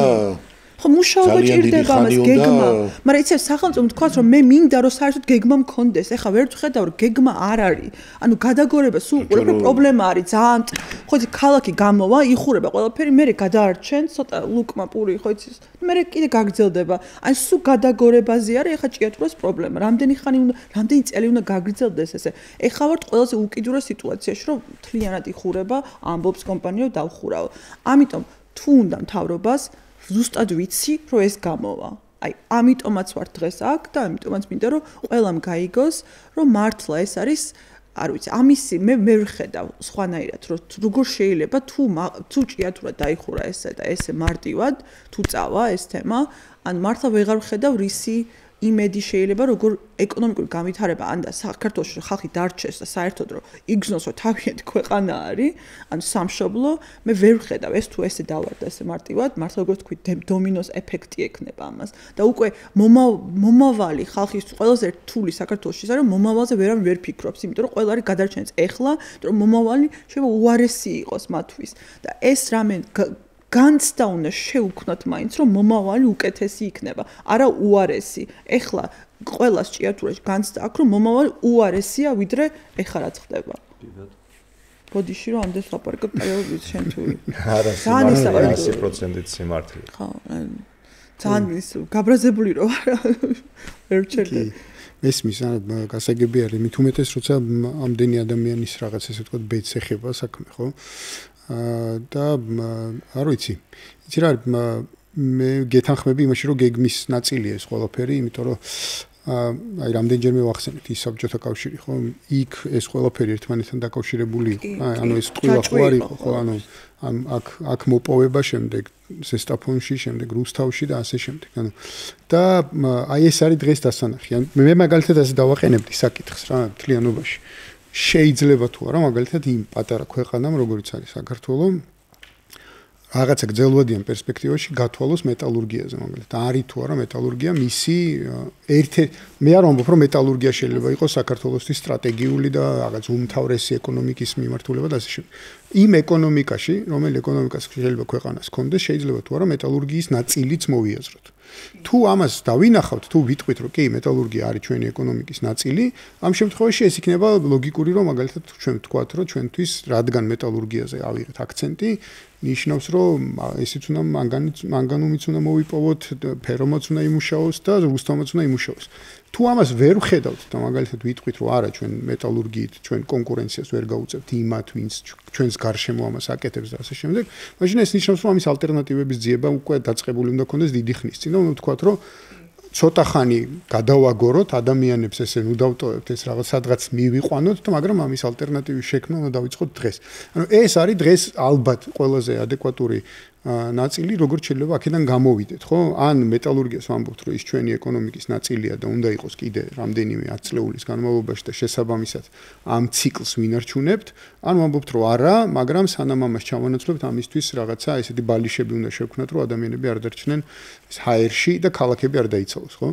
ხო მუშაობა ჭირდება მას გეგმა, მაგრამ იცი სახელმწიფო თქვას რომ მე მინდა რომ საერთოდ გეგმა მქონდეს. ეხლა ვერ ვხედავ რომ გეგმა არ არის. ანუ გადაგორება სულ უყურებ პრობლემა არის ძალიან. ხო იცი ქალაქი გამოვა, იხურება ყველაფერი, მე გადაარჩენ ცოტა ლუკმა პური, ხო იცი. მე კიდე გაგრძელდება. აი სულ გადაგორებაზე არის ეხლა ჭიათურას პრობლემა. რამდენი ხანი უნდა, რამდენი წელი უნდა გაგრძელდეს ესე. ეხლა ვართ ყველაზე უკიდურეს სიტუაციაში რომ მთლიანად იხურება, ამბობს კომპანია დავხურავ. ამიტომ თუ უნდა მთავრობას ზუსტად ვიცი, რომ ეს გამოვა. აი, ამიტომაც ვარ დღეს აქ და ამიტომაც მინდა რომ ყველამ გაიგოს, რომ მართლა ეს არის, არ ვიცი, ამისი მე ვხედავ სხვანაირად, რომ როგორ შეიძლება თუ ჭიათურა დაიხურა ესე და ესე მარტივად, თუ წავა ეს თემა, ან მართლა ვეღარ ვხედავ რისი იმედი შეიძლება როგორ ეკონომიკური განვითარება ან და საქართველოში ხალხი დარჩეს და საერთოდ რომ იგრძნოს რომ თავიანთი ქვეყანა არის, ან სამშობლო, მე ვერ ვხედავ ეს თუ ესე დავარდა ესე მარტივად, მართლა როგორც თქვი დომინოს ეფექტი ექნება ამას. და უკვე მომავალი ხალხის ყველაზე რთული საქართველოში ის არის რომ მომავალზე ვერავინ ვერ ფიქრობს, იმიტომ რომ ყველა არის გადარჩენს ეხლა, რომ მომავალი შეიძლება უარესი იყოს მათთვის. და ეს რამე განცდა უნდა შეუქმნათ მაინც რომ მომავალი უკეთესი იქნება, არა უარესი. ეხლა ყველას ჭიათურაში განცდა აქვს რომ მომავალი უარესია ვიდრე ეხლა რაც ხდება. ბოდიში რომ ამდენს ვაპარაკებ პერიოდით შენ თუ არა 100%-ით სიმართლე. ხო, ძალიან ის გაბრაზებული რო ვერ ვჩერდე. მესმის, გასაგები არის, მით უმეტეს როცა ამდენი ადამიანის რაღაც ესე ვთქვათ ბედს ეხება საქმე, ხო? და არ ვიცი. იცი რა, მე გეთანხმები იმაში, რომ გეგმის ნაწილია ეს ყველაფერი, იმიტომ რომ აი რამდენჯერმე ვახსენეთ ის საბჭოთა კავშირი, ხო? იქ ეს ყველაფერი ერთმანეთთან დაკავშირებული იყო. ანუ ეს ტყუილა ხო არ იყო, ხო? ანუ აქ მოპოვება შემდეგ ზესტაფონში, შემდეგ რუსთავში და ასე შემდეგ. ანუ და აი ეს არის დღეს დასანახი. ანუ მე მაგალითად ასე დავაყენებდი საკითხს რა, მთლიანობაში. შეიძლება თუ არა მაგალითად იმ პატარა ქვეყანამ, როგორც არის საქართველო, რაღაცა გრძელვადიან პერსპექტივაში გათვალოს მეტალურგიაზე, მაგალითად, არის თუ არა მეტალურგია მისი მე არ ვამბობ, რომ მეტალურგია შეიძლება იყოს საქართველოსთვის სტრატეგიული და რაღაც უმთავრესი ეკონომიკის მიმართულება და ასე შემდეგ. იმ ეკონომიკაში, რომელი ეკონომიკას შეიძლება ქვეყანას ჰქონდეს, შეიძლება თუ არა მეტალურგიის ნაწილიც მოვიაზროთ. თუ ამას დავინახავთ, თუ ვიტყვით, რომ კი, მეტალურგია არის ჩვენი ეკონომიკის ნაწილი, ამ შემთხვევაში ეს იქნება ლოგიკური, რომ მაგალითად ჩვენ ვთქვათ, რომ ჩვენთვის რადგან მეტალურგიაზე ავიღეთ აქცენტი, ნიშნავს, რომ ისიც უნდა მანგანუმიც უნდა მოვიპოვოთ, ფერომაც უნდა იმუშაოს და რუსთავმაც უნდა იმუშაოს. თუ ამას ვერ ვხედავთ და მაგალითად ვიტყვით, რომ არა, ჩვენ მეტალურგიით ჩვენ კონკურენციას ვერ გავუწევთ იმათ, ვინც ჩვენს გარშემო ამას აკეთებს და ასე შემდეგ, მაშინ ეს ნიშნავს, რომ ამის ალტერნატივების ძიება უკვე დაწყებული უნდა ქონდეს დიდი ხნის წინ და უნდა ვთქვათ, რომ ცოტა ხანი გადავაგოროთ ადამიანებს ესე ნუ დავტოვებთ ეს რაღაც სადღაც მივიყვანოთ და მაგრამ ამის ალტერნატივის შექმნა უნდა დავიწყოთ დღეს. ანუ ეს არის დღეს ალბათ ყველაზე ადეკვატური ნაწილი, როგორც შეიძლება აქედან გამოვიდეთ, ხო? ან მეტალურგიას ვამბობთ, რომ ის ჩვენი ეკონომიკის ნაწილია და უნდა იყოს კიდე რამდენიმე 10 წლეულის განმავლობაში და შესაბამისად ამ ციკლს ვინარჩუნებთ, ან ვამბობთ, რომ არა, მაგრამ სანამ ამას ჩავანაცვლებთ, ამისთვის რაღაცა ესეთი ბალიშები უნდა შევქმნათ, რომ ადამიანები არ დარჩნენ ჰაერში და ქალაქები არ დაიცალოს, ხო?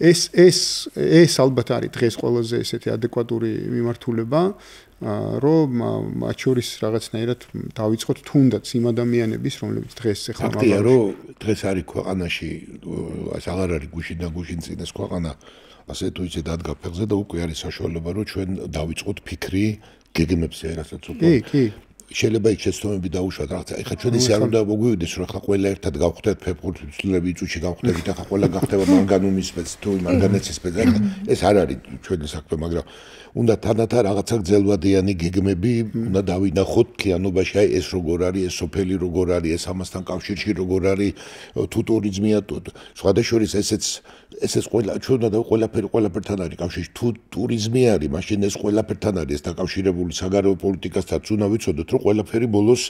ეს ალბათ არის დღეს ყველაზე ესეთი ადეკვატური მიმართულება. რომ მათ შორის რაღაცნაირად დავიწყოთ თუნდაც იმ ადამიანების, რომლებიც დღეს ახლა ფაქტია, რომ დღეს არის ქვეყანაში, ეს აღარ არის გუშინ და გუშინ წინ ეს ქვეყანა, ასე თუ იცით ადგა ფეხზე და უკვე არის საშუალება, რომ ჩვენ დავიწყოთ ფიქრი გეგმებზე, რასაც უკვე. კი. შეიძლება იქ შეცდომები დაუშვათ რაღაცა. ეხლა ჩვენ ისე არ უნდა მოგვივიდეს, რომ ახლა ყველა ერთად გავხდეთ ფეხბურთელები წუთში გავხდებით, ახლა ყველა გახდება მანგანუმის სპეცი თუ მანგანეცის სპეცი. ეს არ არის ჩვენი საქმე, მაგრამ უნდა თანათა რაღაცა გრძელვადიანი გეგმები უნდა დავინახოთ მთლიანობაში, აი ეს როგორ არის, ეს სოფელი როგორ არის, ეს ამასთან კავშირში როგორ არის, თუ ტურიზმია, სხვადასხვა ესეც ყველა ჩვენ უნდა ყველაფერთან არის კავშირში. თუ ტურიზმი არის, მაშინ ეს ყველაფერთან არის დაკავშირებული საგარეო პოლიტიკასთან, უნდა ვიცოდოთ, რომ ყველაფერი ბოლოს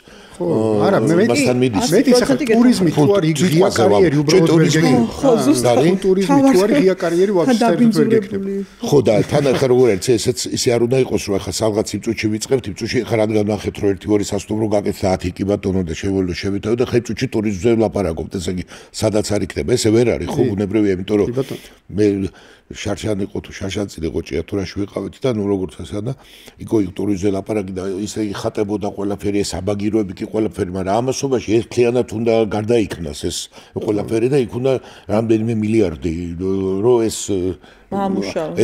არა, მასთან მიდის. მეტიც ახლა ტურიზმი თუ არის ღია კარიერი უბრალოდ ვერ გეკნება. ხო, ზუსტად ტურიზმი თუ არის ღია კარიერი ვაფშე ვერ გეკნება. ხო და თან ახლა როგორ არის ესეც ისე არ უნდა იყოს, რომ ახლა სადღაც იმ წუთში ვიწყებთ, იმ წუთში ახლა რადგან ნახეთ, რომ 1-2 სასტუმრო გაკეთდა 10 კი ბატონო და შევითავ და ხა იმ წუთში ტურიზმზე ვლაპარაკობთ, ესე იგი სადაც არ იქნება, ესე ვერ არის, ხო, ბუნებრივია, იმიტომ რომ მე შარშან იყო თუ შარშანწილ იყო ჭიათურაში ვიყავით და ნუ როგორც ასე და იქო ტურიზმზე ლაპარაკი და ისე იხატებოდა ყველაფერი ეს აბაგიროები კი ყველაფერი, მაგრამ ამასობაში ეს ქლიანად უნდა გარდაიქმნას ეს ყველაფერი და იქ უნდა რამდენიმე მილიარდი რომ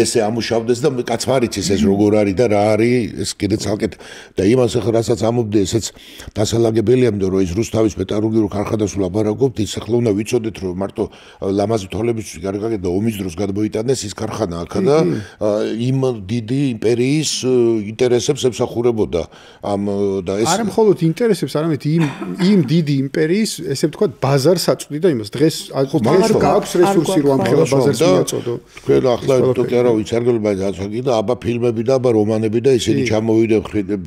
ესე ამუშავდეს და კაც მარიცის ეს როგორ არის და რა არის ეს კიდე ცალკეთ და იმას ახლა რასაც ამობდი ესეც დასალაგებელია, იმიტომ რომ ეს რუსთავის მეტალურგიულ ქარხანას ვლაპარაკობთ, ის ახლა უნდა ვიცოდეთ, რომ მარტო ლამაზი თვალებისთვის გარეგან და ომის დროს გადმოიტანეს ის ქარხანა აქა და იმ დიდი იმპერიის ინტერესებს ემსახურებოდა ამ და ეს არა მხოლოდ ინტერესებს, არამედ იმ დიდი იმპერიის ესე ვთქვათ ბაზარს აწვდიდა იმას. დღეს გააქვს რესურსი რომ ამ ხელა ბაზარს მიაწოდო. ახლა თუკი არა ვიცი არგლება დაწვგი და აბა ფილმები და აბა რომანები და ისინი ჩამოვიდა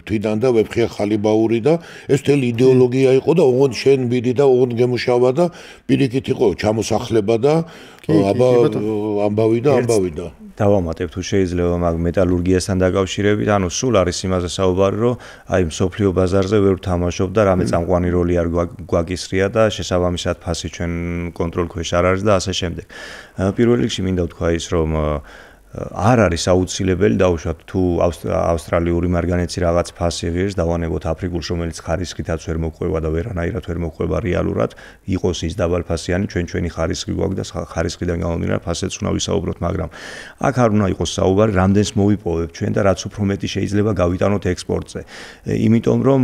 თვითონ და ვეფხია ხალიბაური და ეს მთელი იდეოლოგია იყო და ოღონდ შენ მიდი და ოღონდ გემუშავა და პირიქით იყო ჩამოსახლება და აბა ამბავი და დავამატებ თუ შეიძლება მაგ მეტალურგიასთან დაკავშირებით, ანუ სულ არის იმაზე საუბარი, რომ აი მსოფლიო ბაზარზე ვერ ვთამაშობ და რამე წამყვანი როლი არ გვაკისრია და შესაბამისად ფასი ჩვენ კონტროლ ქვეშ არ არის და ასე შემდეგ. პირველ რიგში მინდა ვთქვა ის, რომ არ არის აუცილებელი დაუშვათ თუ ავსტრალიური მარგანეცი რაღაც ფასი ღირს დავანებოთ აფრიკულს, რომელიც ხარისხითაც ვერ მოყვება და ვერანაირად ვერ მოყვება რეალურად, იყოს ის დაბალფასიანი, ჩვენი ხარისხი გვაქვს და ხარისხიდან გამომდინარე ფასეთს უნდა ვისაუბროთ, მაგრამ აქ არ უნდა იყოს საუბარი რამდენს მოვიპოვებთ ჩვენ და რაც უფრო მეტი შეიძლება გავიტანოთ ექსპორტზე. იმიტომ რომ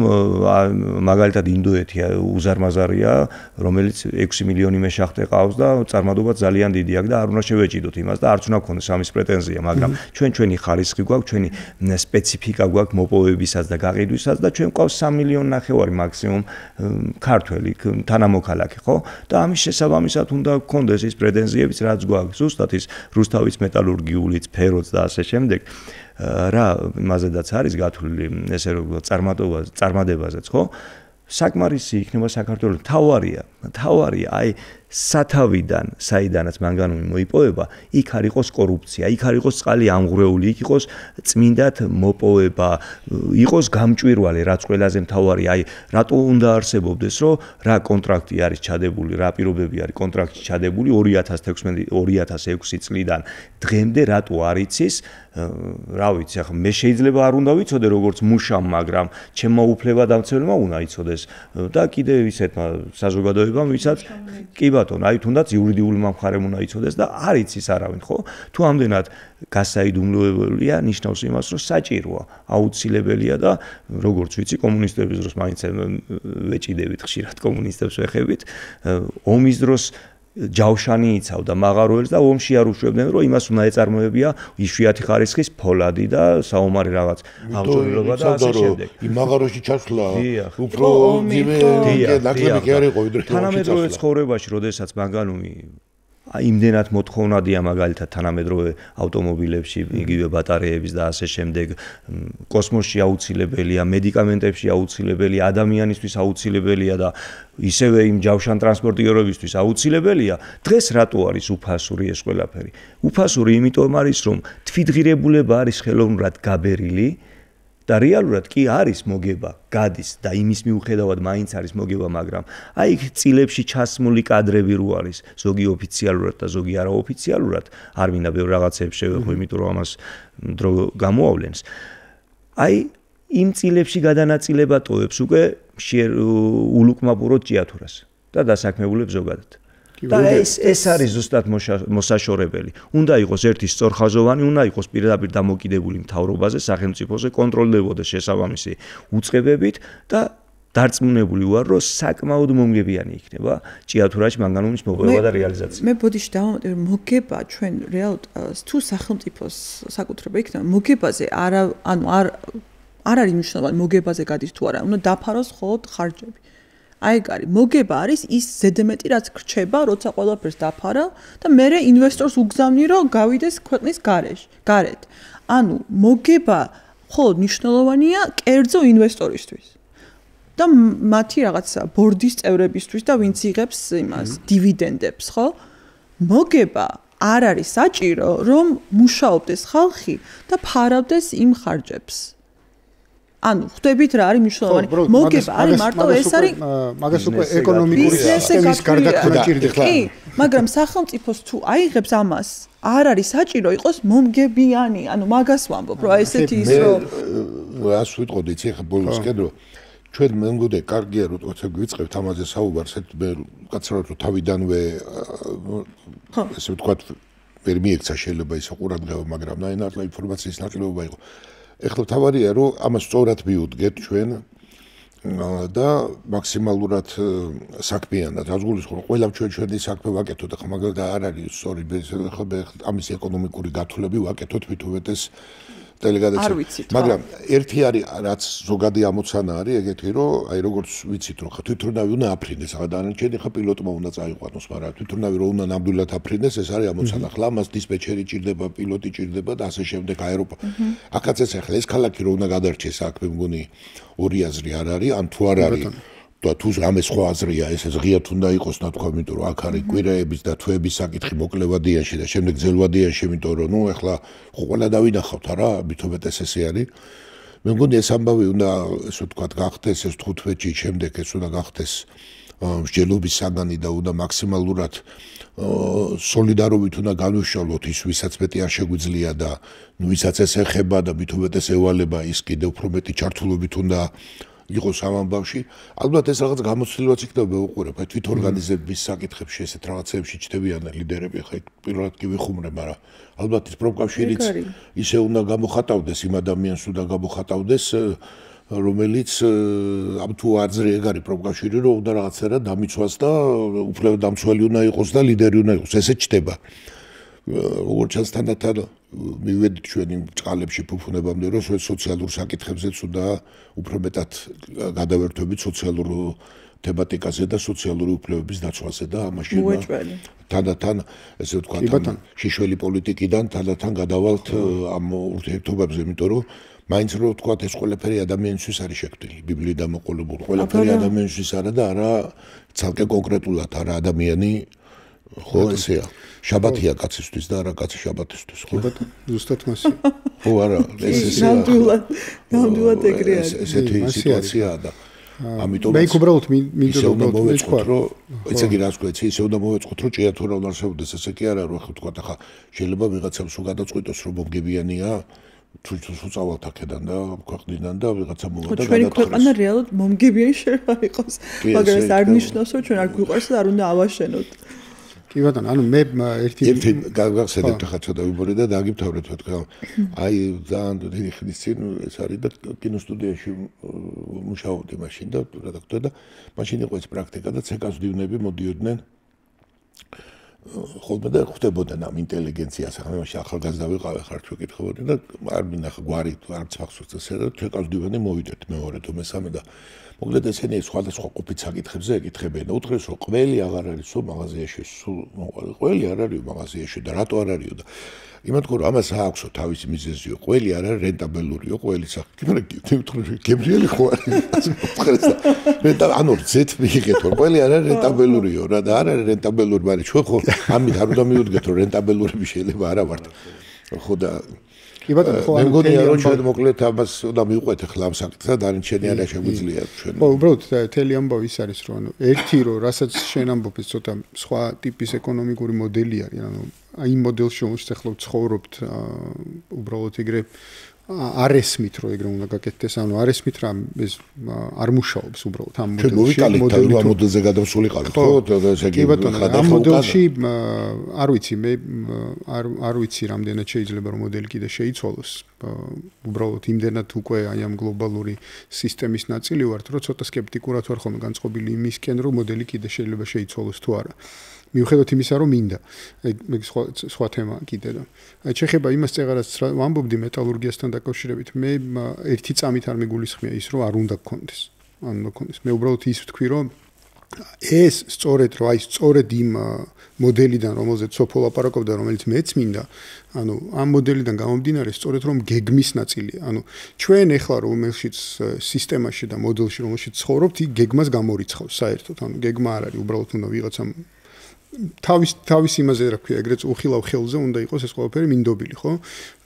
მაგალითად ინდოეთი უზარმაზარია, რომელიც 6 მილიონი მეშახტე ყავს და წარმატებაც ძალიან დიდი აქვს და არ უნდა შევეჭიდოთ იმას და არც უნდა გქონდეს ამის პრეტენზია. პრეტენზია, მაგრამ ჩვენი ხარისხი გვაქვს, ჩვენი სპეციფიკა გვაქვს მოპოვებისაც და გაყიდვისაც და ჩვენ გვყავს 3,5 მილიონი მაქსიმუმ ქართველი თანამოქალაქე, ხო? და ამის შესაბამისად უნდა გქონდეს ის პრეტენზიებიც, რაც გვაქვს, ზუსტად ის რუსთავის მეტალურგიულიც, ფეროც და ასე შემდეგ. რა იმაზედაც არის გათვლილი ესე რომ წარმატებაზეც, ხო? საკმარისი იქნება საქართველოს თავარია, აი სათავიდან, საიდანაც მანგანუმი მოიპოვება, იქ არ იყოს კორუფცია, იქ არ იყოს წყალი ამღვრეული, იქ იყოს წმინდად მოპოვება, იყოს გამჭვირვალე, რაც ყველაზე მთავარია, აი რატო უნდა არსებობდეს, რომ რა კონტრაქტი არის ჩადებული, რა პირობები არის კონტრაქტში ჩადებული 2006 წლიდან დღემდე რატო არ იცის, რა ვიცი, ახლა მე შეიძლება არ უნდა ვიცოდე როგორც მუშამ, მაგრამ ჩემმა უფლებადამცველმა უნდა იცოდეს და კიდევ ისეთმა საზოგადოებამ, ვისაც კი ბატონო, აი თუნდაც იურიდიული მომხარემ უნდა იცოდეს და არ იცის არავინ, ხო? თუ ამდენად გასაიდუმლოებელია, ნიშნავს იმას, რომ საჭიროა, აუცილებელია და როგორც ვიცი, კომუნისტების დროს მაინც ვეჭიდებით ხშირად კომუნისტებს ვეხებით, ომის დროს ჯავშანი იცავდა მაღაროელს და ომში არ უშვებდნენ, რომ იმას უნდა ეწარმოებია იშვიათი ხარისხის ფოლადი და საომარი რაღაც ავტორობა და ასე შემდეგ. იმ მაღაროში ჩასვლა უფრო ძიმე ნაკლები კი არ იყო ვიდრე თანამედროვე ცხოვრებაში, როდესაც მანგანუმი იმდენად მოთხოვნადია მაგალითად თანამედროვე ავტომობილებში, იგივე ბატარეების და ასე შემდეგ, კოსმოსში აუცილებელია, მედიკამენტებში აუცილებელია, ადამიანისთვის აუცილებელია და ისევე იმ ჯავშან ტრანსპორტირებისთვის აუცილებელია. დღეს რატო არის უფასური ეს ყველაფერი? უფასური იმიტომ არის, რომ თვითღირებულება არის ხელოვნურად გაბერილი და რეალურად კი არის მოგება, გადის და იმის მიუხედავად მაინც არის მოგება, მაგრამ აი იქ წილებში ჩასმული კადრები რო არის, ზოგი ოფიციალურად და ზოგი არაოფიციალურად, არ მინდა ბევრ რაღაცებს შევეხო, იმიტომ რომ ამას დრო გამოავლენს. აი იმ წილებში გადანაწილება ტოვებს უკვე ულუკმაპუროთ ჭიათურას და დასაქმებულებს ზოგადად. და ეს არის ზუსტად მოსაშორებელი. უნდა იყოს ერთი სწორხაზოვანი, უნდა იყოს პირდაპირ დამოკიდებული მთავრობაზე, სახელმწიფოზე, კონტროლდებოდეს შესაბამისი უწყებებით და დარწმუნებული ვარ, რომ საკმაოდ მომგებიანი იქნება ჭიათურაში მანგანუმის მოპოვება და რეალიზაცია. მე ბოდიში დავამატე, რომ მოგება ჩვენ რეალურად თუ სახელმწიფოს საკუთრება იქნება, მოგებაზე არ არის მნიშვნელოვანი მოგებაზე გადის თუ არა, უნდა დაფაროს მხოლოდ ხარჯები. აი ეგ არის, მოგება არის ის ზედმეტი, რაც რჩება, როცა ყველაფერს დაფარა და მერე ინვესტორს უგზავნი, რომ გავიდეს ქვეყნის გარეთ. ანუ მოგება მხოლოდ მნიშვნელოვანია კერძო ინვესტორისთვის და მათი რაღაც ბორდის წევრებისთვის და ვინც იღებს იმას დივიდენდებს, ხო? მოგება არ არის საჭირო, რომ მუშაობდეს ხალხი და ფარავდეს იმ ხარჯებს. ანუ ხვდებით რა არის მნიშვნელოვანი მოგება არის მარტო ეს არის მაგას უკვე ეკონომიკური სისტემის გარდაქმნა ჭირდება. კი, მაგრამ სახელმწიფოს თუ აიღებს ამას არ არის საჭირო იყოს მომგებიანი, ანუ მაგას ვამბობ, რომ ესეთი ის რომ რას ვიტყოდი ხე ბოლოსკენ რომ ჩვენ მე მგონია კარგია რომ თორე გვიწყებთ ამაზე საუბარს, მე კაცრავად რომ თავიდანვე ესე ვთქვათ ვერ მიექცა შეიძლება ის ყურადღება, მაგრამ ნაინარლა ინფორმაციის ნაკლებობა იყო. ეხლა თავარია რომ ამას სწორად მიუდგეთ ჩვენ და მაქსიმალურად საქმიანად გულისხმობ ყველა ჩვენი საქმე ვაკეთოთ ახლა მაგალითად არ არის სწორი ხა ამის ეკონომიკური გათვლები ვაკეთოთ თვითუვეტეს ტელეგადაცემა მაგრამ ერთი არის რაც ზოგადი ამოცანა არის ეგეთი რომ აი როგორც ვიცით რომ ხა თვითონავი უნდა აფრინდეს ახლა დანარჩენი ხა პილოტმა უნდა წაიყვანოს მაგრამ თვითონავი რომ უნდა ნამდვილად აფრინდეს ეს არის ამოცანა ახლა ამას დისპეჩერი ჭირდება პილოტი ჭირდება და ასე შემდეგ აეროპორტ აქაც ეს ახლა ეს ქალაქი რომ უნდა გადარჩეს აქ მე მგონი ორი აზრი არ არის ან თუ არ არის და თუ რამე სხვა აზრია ეს ღიად უნდა იყოს ნათქვა იმიტომ რომ აქ არის კვირეების და თვეების საკითხი მოკლევადიანში და შემდეგ ძელვადიანში იმიტომ რომ ნუ ახლა ყველა დავინახავთ არა მითობეთ ესე არის მე მგონი ეს ამბავი უნდა ესე ვთქვათ გახდეს ეს 15-ში შემდეგ ეს უნდა გახდეს მსჯელობის საგანი და უნდა მაქსიმალურად სოლიდარობით უნდა განვიშალოთ ის ვისაც მეტი არ შეგვიძლია და ნუ ვისაც ეს ეხება და მითობეთ ეს ევალება ის კიდევ უფრო მეტი ჩართულობით უნდა იყოს ამ ამბავში ალბათ ეს რაღაც გამოცდილებაც იქნება უყურებ აი თვითორგანიზების საკითხებში ესეთ რაღაცებში ჩდებიან ლიდერები ხა პირველად კი ვიხუმრე მაგრამ ალბათ ის პროფკავშირიც ისე უნდა გამოხატავდეს იმ ადამიანს უნდა გამოხატავდეს რომელიც ამ თუ აზრი ეგ არის პროფკავშირი რომ უნდა რაღაცა დამიცვას და უფლებადამცველი უნდა იყოს და ლიდერი უნდა იყოს ესე ჩდება როგორც ჩანს თანდათან მივედით ჩვენ იმ წყალებში ფუფუნებამდე, რომ სოციალურ საკითხებზეც უნდა უფრო მეტად გადავერთვებით სოციალურ თემატიკაზე და სოციალური უფლებების დაცვაზე და ამაში თანდათან ესე ვთქვათ შიშველი პოლიტიკიდან თანდათან გადავალთ ამ ურთიერთობებზე, იმიტომ რომ მაინც რო ვთქვათ ეს ყველაფერი ადამიანისთვის არის შექმნილი, ბიბლიით დამოყოლებული. ყველაფერი ადამიანისთვის არა და არა ცალკე კონკრეტულად არა ადამიანი ხო ესეა. შაბათია კაცისთვის და არა კაცი შაბათისთვის, ხო? ზუსტად მასე. ხო არა, ეს ესეა. ნამდვილად ეგრე არის. ესეთი სიტუაციაა და ამიტომ მე უბრალოდ მინდა მოვეწყოთ რომ ესე იგი რას გვეცი ისე უნდა მოვეწყოთ რომ ჭია თუ რა უნდა არსებობდეს ესე კი არა რომ ხო თქვა ახლა შეიძლება ვიღაცამ სულ გადაწყვიტოს რომ მომგებიანია თუ წავალთ აქედან და ქვეყნიდან და ვიღაცა მოვა და ჩვენი ქვეყანა რეალურად მომგებიანი შეიძლება იყოს მაგრამ ეს არ ნიშნავს რომ ჩვენ არ გვიყვარს და არ უნდა ავაშენოთ კი ბატონო, ანუ მე ერთი გაგახსენებთ ახლა ცოტა ვიბორე და დაგიფთავრეთ თქვა. აი ძალიან დიდი ხნის წინ ეს არის და კინოსტუდიაში მუშაობდი მაშინ და რედაქტორი და მაშინ იყო ეს პრაქტიკა და ცეკასდივნები მოდიოდნენ ხოლმე და ხვდებოდნენ ამ ინტელიგენციას, ახლა მე მაშინ ახალგაზრდა ვიყავი, ხარ თუ კითხებოდი და არ მინახა გვარი არც ახსოვს ესე და ცეკასდივანი მოვიდეთ მეორე თუ მესამე და მოკლედ ესენი სხვადასხვა ყოფით საკითხებზე ეკითხებიან და უთხრეს რომ ყველი აღარ არისო მაღაზიაში სულ მოყვალი ყველი არ არისო მაღაზიაში და რატო არ არისო და იმათქო რომ ამას ააქვსო თავისი მიზეზიო ყველი არ არის რენტაბელურიო ყველი სახი მაგრამ გემრიელი ხო არის უთხრეს და ანუ ზეთ მიიღეთ რომ ყველი არ არის რენტაბელურიო რა და არ არის რენტაბელური მაგრამ ჩვენ ხო ამით არ უნდა მივუდგეთ რომ რენტაბელურები შეიძლება არა ვართ ხო და კი ბატონო ხო მე მგონია რომ ჩვენ მოკლედ ამას უნდა მივყვეთ ახლა ამ საკითხს და დარჩენი არა შეგვიძლია ჩვენ ხო უბრალოდ თელი ამბავი ის არის რომ ანუ ერთი რომ რასაც შენ ამბობ ის ცოტა სხვა ტიპის ეკონომიკური მოდელი არის ანუ იმ მოდელში რომ ახლა ცხოვრობთ უბრალოდ ეგრე არ ესმით რომ ეგრე უნდა გაკეთდეს ანუ არ ესმით რა ეს არ მუშაობს უბრალოდ ამ მოდელზე გადავსულიყავით ხო ესე იგი ამ მოდელში არ ვიცი მე არ ვიცი რამდენად შეიძლება რომ მოდელი კიდე შეიცვალოს უბრალოდ იმდენად უკვე აი ამ გლობალური სისტემის ნაწილი ვართ რომ ცოტა სკეპტიკურად ვარ ხოლმე განწყობილი იმისკენ რომ მოდელი კიდე შეიძლება შეიცვალოს თუ არა მიუხედავად იმისა რომ მინდა მე სხვა თემაა კიდე და შეხება იმას წეღარას ვამბობდი მეტალურგიასთან დაკავშირებით მე ერთი წამით არ მეგულისხმია ის რომ არ უნდა გქონდეს არ უნდა გქონდეს მე უბრალოდ ის ვთქვი რომ ეს სწორედ რომ აი სწორედ იმ მოდელიდან რომელზეც სოფო ლაპარაკობდა რომელიც მეც მინდა ანუ ამ მოდელიდან გამომდინარე სწორედ რომ გეგმის ნაწილია ანუ ჩვენ ეხლა რომელშიც სისტემაში და მოდელში რომელშიც ცხოვრობთ იქ გეგმას გამორიცხავს საერთოდ ანუ გეგმა არ არის უბრალოდ უნდა ვიღაცამ თავის იმაზე რა ქვია ეგრეთ უხილავ ხელზე უნდა იყოს ეს ყველაფერი მინდობილი ხო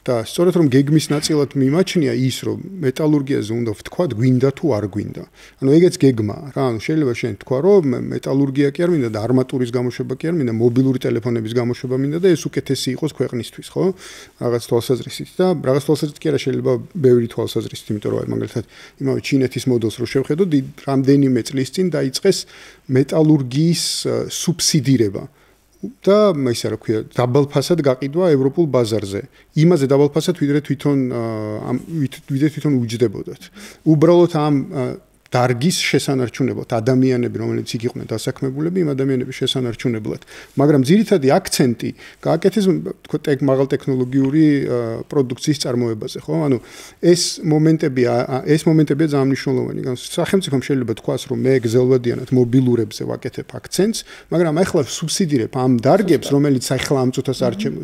და სწორედ რომ გეგმის ნაწილად მიმაჩნია ის რომ მეტალურგიაზე უნდა ვთქვა გვინდა თუ არ გვინდა ანუ ეგეც გეგმაა რა ანუ შეიძლება შენ თქვა რომ მეტალურგია კი არ მინდა და არმატურის გამოშვება კი არ მინდა მობილური ტელეფონების გამოშვება მინდა და ეს უკეთესი იყოს ქვეყნისთვის ხო რაღაც თვალსაზრისით და რაღაც თვალსაზრისით კი არა შეიძლება ბევრი თვალსაზრისით იმიტომ რომ აი მაგალითად იმავე ჩინეთის მოდელს რო შევხედოთ რამდენიმე წლის წინ დაიწყეს მეტალურგიის სუბსიდირება და ისე რა ქვია დაბალფასად გაყიდვა ევროპულ ბაზარზე. იმაზე დაბალფასად ვიდრე თვითონ უჯდებოდათ. უბრალოდ ამ დარგის შესანარჩუნებლად ადამიანები რომელიც იქ იყვნენ დასაქმებულები იმ ადამიანების შესანარჩუნებლად. მაგრამ ძირითადი აქცენტი გააკეთეს თქო მაღალ ტექნოლოგიური პროდუქციის წარმოებაზე, ხო? ანუ ეს მომენტებია ძალიან მნიშვნელოვანი. სახელმწიფომ შეიძლება თქვას რომ მე გზელვადიანად მობილურებზე ვაკეთებ აქცენტს, მაგრამ ახლა სუბსიდირებ ამ დარგებს, რომელიც ახლა ამ წუთას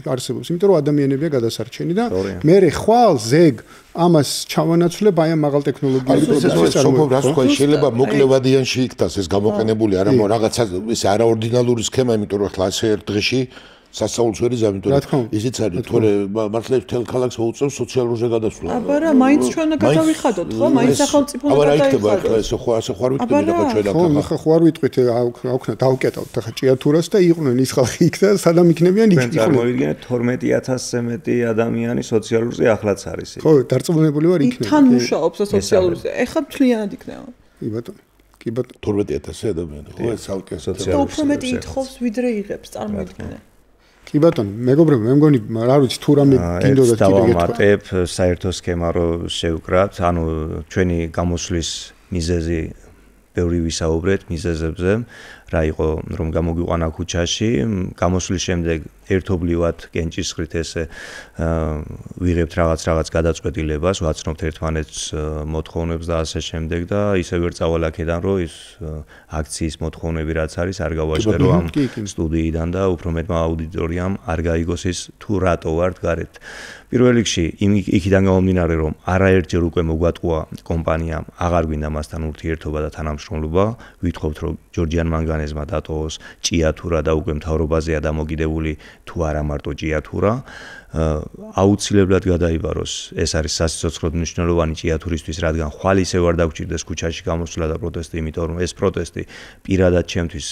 არსებობს, იმიტომ რომ ადამიანებია გადასარჩენი და მე ხვალ ზეგ ამას ჩავანაცვლებ აი ამ მაღალ ტექნოლოგიურ პროდუქციას წარმოებაზე. შეიძლება მოკლევადიანში იქნას ეს გამოყენებული არა რაღაცა ეს არაორდინალური სქემა, იმიტომ რომ ახლა ასე ერთ დღეში სასწაულს ვერ იზამ, იმიტომ რომ ისიც არის თორე მართლა თელ ქალაქს მოუწევს სოციალურზე გადასვლა. აბა რა, მაინც ჩვენ გადავიხადოთ, ხო? მაინც სახელმწიფო აბა რა იქნება ახლა ეს ხო ასე ხარ ვიტყვი და ჩვენ ახლა. ხო, ხო არ ვიტყვით, აუქნა დავკეტავთ ახლა ჭიათურას და იყვნენ ის ხალხი იქ და სადამ იქნებიან იქ. წარმოვიდგინეთ 12000-ზე მეტი ადამიანი სოციალურზე ახლაც არის. ხო, დარწმუნებული ვარ იქნება. თან მუშაობს სოციალურზე. ეხლა მთლიანად იქნება. კი ბატონო. კი ბატონო 12000 ადამიანი ხო ეს ალკე სოციალურზე. და უფრო მეტი ითხოვს ვიდრე იღებს, წარმოვიდგინე. კი ბატონო, მეგობრებო, მე მგონი რა ვიცი თუ რამე გინდოდა კიდე დავამატებ საერთო სქემა რო შევკრათ, ანუ ჩვენი გამოსვლის მიზეზი ბევრი ვისაუბრეთ მიზეზებზე, რა იყო რომ გამოგვიყვანა ქუჩაში, გამოსვლის შემდეგ ერთობლივად კენჭისყრით ესე ვიღებთ რაღაც გადაწყვეტილებას, ვაცნობთ ერთმანეთს მოთხოვნებს და ასე შემდეგ და ისე ვერ წავალ აქედან რომ ის აქციის მოთხოვნები რაც არის არ გავაჟღერო ამ სტუდიიდან და უფრო მეტმა აუდიტორიამ არ გაიგოს ის თუ რატო ვართ გარეთ. პირველ რიგში იქიდან გამომდინარე რომ არაერთჯერ უკვე მოგვატყუა კომპანიამ აღარ გვინდა მასთან ურთიერთობა და თანამშრომლობა, ვითხოვთ რომ ჯორჯიან მანგანეზმა დატოვოს ჭიათურა და უკვე მთავრობაზეა დამოკიდებული თუ არა მარტო ჭიათურა. აუცილებლად გადაიბაროს ეს არის სასიცოცხლოდ მნიშვნელოვანი ჭიათურისთვის, რადგან ხვალ ისევ არ დაგჭირდეს ქუჩაში გამოსვლა და პროტესტი, იმიტომ რომ ეს პროტესტი პირადად ჩემთვის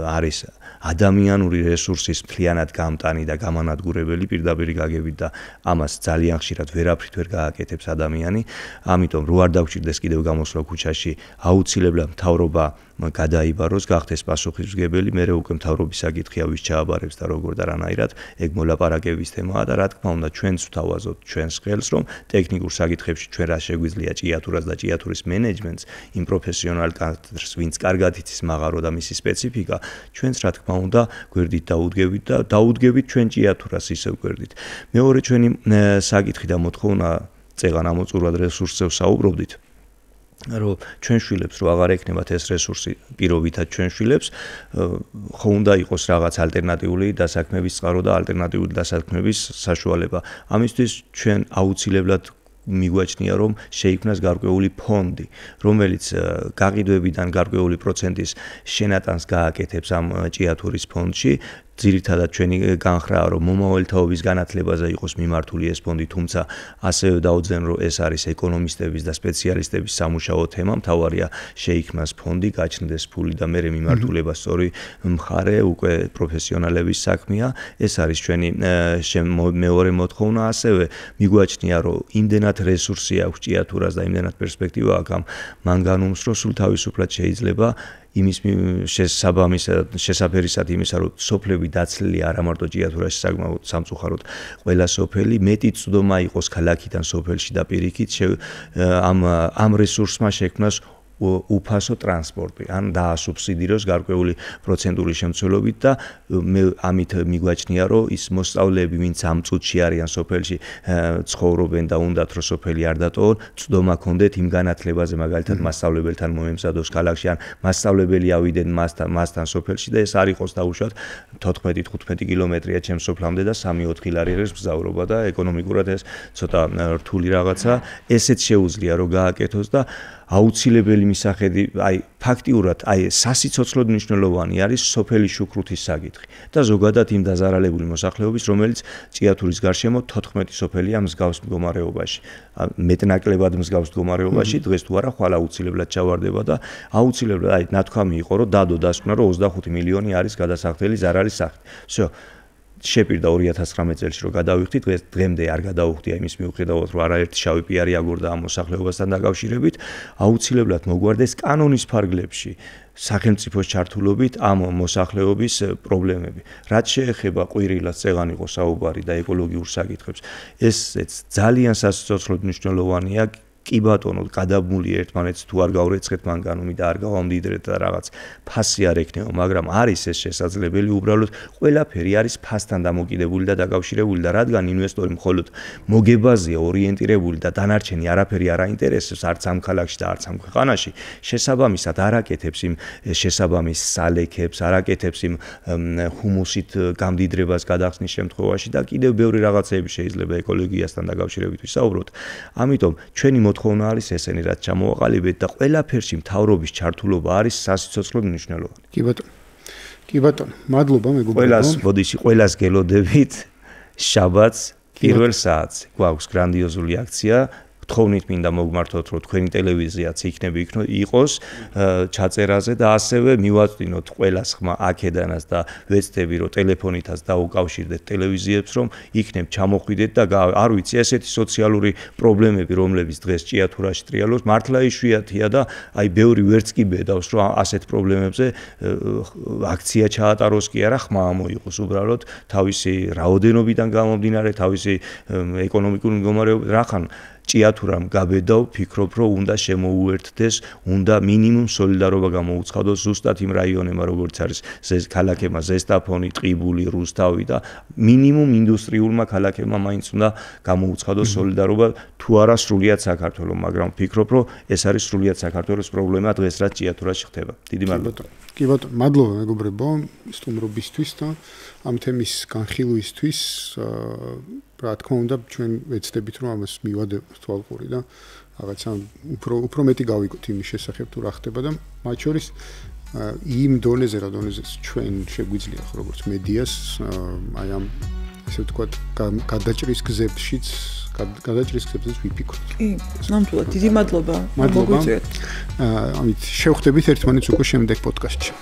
არის ადამიანური რესურსის მთლიანად გამტანი და გამანადგურებელი პირდაპირ გაგებით და ამას ძალიან ხშირად ვერაფრით ვერ გააკეთებს ადამიანი. ამიტომ რო არ დაგჭირდეს კიდევ გამოსვლა ქუჩაში, აუცილებლად მთავრობა გადაიბაროს, გახდეს პასუხისმგებელი, მერე უკვე მთავრობის საკითხია ვის ჩააბარებს და როგორ და რანაირად, ეგ მოლაპარაკების თემაა და რა თქმა უნდა ჩვენც ვთავაზოთ ჩვენს ხელს, რომ ტექნიკურ საკითხებში ჩვენ რა შეგვიძლია ჭიათურას და ჭიათურის მენეჯმენტს, იმ პროფესიონალ კადრს, ვინც კარგად იცის მაღარო და მისი სპეციფიკა, ჩვენც რა თქმა უნდა გვერდით დაუდგებით და დაუდგებით ჩვენ ჭიათურას ისევ გვერდით. მეორე ჩვენი საკითხი და მოთხოვნა წეღან ამოწურვად რესურსზე ვსაუბრობდით. რომ ჩვენ შვილებს რო აღარ ექნებათ ეს რესურსი პირობითად ჩვენ შვილებს ხო უნდა იყოს რაღაც ალტერნატიული დასაქმების წყარო და ალტერნატიული დასაქმების საშუალება. ამისთვის ჩვენ აუცილებლად მიგვაჩნია რომ შეიქმნას გარკვეული ფონდი, რომელიც გაყიდვებიდან გარკვეული პროცენტის შენატანს გააკეთებს ამ ჭიათურის ფონდში. ძირითადად ჩვენი განხრაა რომ მომავალ თაობის განათლებაზე იყოს მიმართული ეს ფონდი, თუმცა ასევე დაუძენ რომ ეს არის ეკონომისტების და სპეციალისტების სამუშაო თემა, მთავარია შეიქმნას ფონდი, გაჩნდეს ფული და მერე მიმართულება სწორი მხარე უკვე პროფესიონალების საქმეა. ეს არის ჩვენი მეორე მოთხოვნა, ასევე მიგვაჩნია რომ იმდენად რესურსი აქვს ჭიათურას და იმდენად პერსპექტივა აქვს ამ მანგანუმს, რომ სულ თავისუფლად შეიძლება იმის შესაბამისად იმისა რომ სოფლები დაცლილი არა მარტო ჭიათურაში საკმაოდ სამწუხაროდ ყველა სოფელი მეტი წვდომა იყოს ქალაქიდან სოფელში და პირიქით ამ რესურსმა შექმნას უფასო ტრანსპორტი, ან დაასუბსიდიროს გარკვეული პროცენტული შემცველობით და მე ამით მიგვაჩნია რომ ის მოსწავლეები, ვინც ამ წუთში არიან სოფელში, ცხოვრობენ და უნდათ რომ სოფელი არ დატოვონ, წვდომა ქონდეთ იმ განათლებაზე, მაგალითად მასწავლებელთან მომემზადოს ქალაქში, ან მასწავლებელი ავიდნენ მასთან სოფელში და ეს არ იყოს დაუშვათ 14-15 კილომეტრია ჩემს სოფლამდე და 3-4 ლარი არის მგზავრობა და ეკონომიკურად ეს ცოტა რთული რაღაცა, ესეც შეუძლია რომ გააკეთოს და აუცილებელი მისახედი, ფაქტიურად, სასიცოცხლოდ მნიშვნელოვანი არის სოფელი შუქრუთის საკითხი და ზოგადად იმ დაზარალებული მოსახლეობის, რომელიც ჭიათურის გარშემო 14 სოფელია მსგავს მდგომარეობაში. მეტნაკლებად მსგავს მდგომარეობაში, დღეს თუ არა ხვალ აუცილებლად ჩავარდება და აუცილებლად ნათქვამი იყო, რომ დადო დასკვნა, რომ 25 მილიონი არის გადასახდელი ზარალის სახით. всё შეპირდა 2019 წელს რომ გადავიხდით, დღემდე არ გადავხდია იმის მიუხედავად რომ არაერთი შავი პიარი აგორდა ამ მოსახლეობასთან დაკავშირებით, აუცილებლად მოგვარდეს კანონის ფარგლებში სახელმწიფოს ჩართულობით ამ მოსახლეობის პრობლემები. რაც შეეხება ყვირილად წეღან იყო საუბარი და ეკოლოგიურ საკითხებს, ესეც ძალიან სასიცოცხლოდ მნიშვნელოვანია. კი ბატონო, გადაბმული ერთმანეთს თუ არ გავრეცხეთ მანგანუმი და არ გავამდიდრეთ და რაღაც ფასი არ ექნება, მაგრამ არის ეს შესაძლებელი, უბრალოდ ყველაფერი არის ფასთან დამოკიდებული და დაკავშირებული და რადგან ინვესტორი მხოლოდ მოგებაზეა ორიენტირებული და დანარჩენი არაფერი არ აინტერესებს არც ამ ქალაქში და არც ამ ქვეყანაში, შესაბამისად არ აკეთებს იმ შესაბამის სალექებს, არ აკეთებს იმ ჰუმუსით გამდიდრებას გადახსნის შემთხვევაში და კიდევ ბევრი რაღაცები შეიძლება ეკოლოგიასთან დაკავშირებით ვისაუბროთ. ამიტომ ჩვენი მოთხოვნა არის ესენი, რაც ჩამოვაყალიბეთ და ყველაფერში მთავრობის ჩართულობა არის სასიცოცხლოდ მნიშვნელოვანი. კი ბატონო, მადლობა მეგობრებო. ყველას გელოდებით შაბათს პირველ საათზე. გვაქვს გრანდიოზული აქცია. თხოვნით მინდა მოგმართოთ, რომ თქვენი ტელევიზიაც იყოს ჩაწერაზე და ასევე მივაწვდინოთ ყველას ხმა აქედანაც და ვეცდები, რომ ტელეფონითაც დაუკავშირდეთ ტელევიზიებს, რომ იქნებ ჩამოხვიდეთ და არ ვიცი, ესეთი სოციალური პრობლემები, რომლებიც დღეს ჭიათურაში ტრიალობს, მართლა იშვიათია და ბევრი ვერც კი ბედავს, რომ ასეთ პრობლემებზე აქცია ჩაატაროს კი არა, ხმა ამოიღოს უბრალოდ თავისი რაოდენობიდან გამომდინარე, თავისი ეკონომიკური მდგომარეობა, რახან ჭიათურამ გაბედავ, ფიქრობ, რომ უნდა შემოუერთდეს, უნდა მინიმუმ სოლიდარობა გამოუცხადოს ზუსტად იმ რაიონებმა, როგორც არის ქალაქებმა ზესტაფონი, ტყიბული, რუსთავი და მინიმუმ ინდუსტრიულმა ქალაქებმა მაინც უნდა გამოუცხადოს სოლიდარობა, თუ არა სრულიად საქართველოს, მაგრამ ვფიქრობ, რომ ეს არის სრულიად საქართველოს პრობლემა დღეს რაც ჭიათურაში ხდება. დიდი მადლობა. კი ბატონო, მადლობა მეგობრებო, სტუმრობისთვის და ამ თემის განხილვისთვის, რა თქმა უნდა, ჩვენ ვეცდებით, რომ ამას მივადებთ თვალყური და რაღაცა უფრო მეტი გავიგოთ იმის შესახებ, თუ რა ხდება და მათ შორის იმ დონეზე, რა დონეზე ჩვენ შეგვიძლია ხო როგორც მედიას, აი ამ ესე ვთქვათ, გადაჭრის გზებშიც ვიფიქროთ. კი, ნამდვილად დიდი მადლობა. მოგიწევთ. ამით შევხვდებით ერთმანეთს უკვე შემდეგ პოდკასტში.